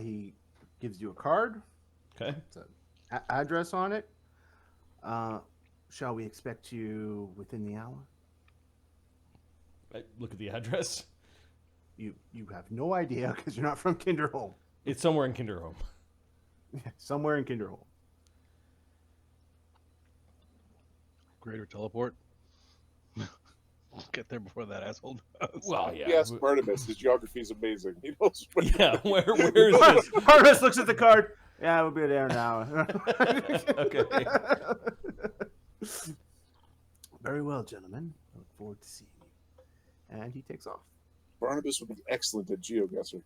He gives you a card. Okay? It's an address on it. Shall we expect you within the hour? I look at the address. You have no idea because you're not from Kinderholm. It's somewhere in Kinderholm. Somewhere in Kinderholm. Greater teleport. Get there before that asshole does. Well, yeah. Yes, Barnabus. His geography is amazing. He knows. Yeah, where is this? Barnabus looks at the card. Yeah, we'll be there now. Okay. Very well, gentlemen. I look forward to seeing you. And he takes off. Barnabus would be excellent at GeoGuessr.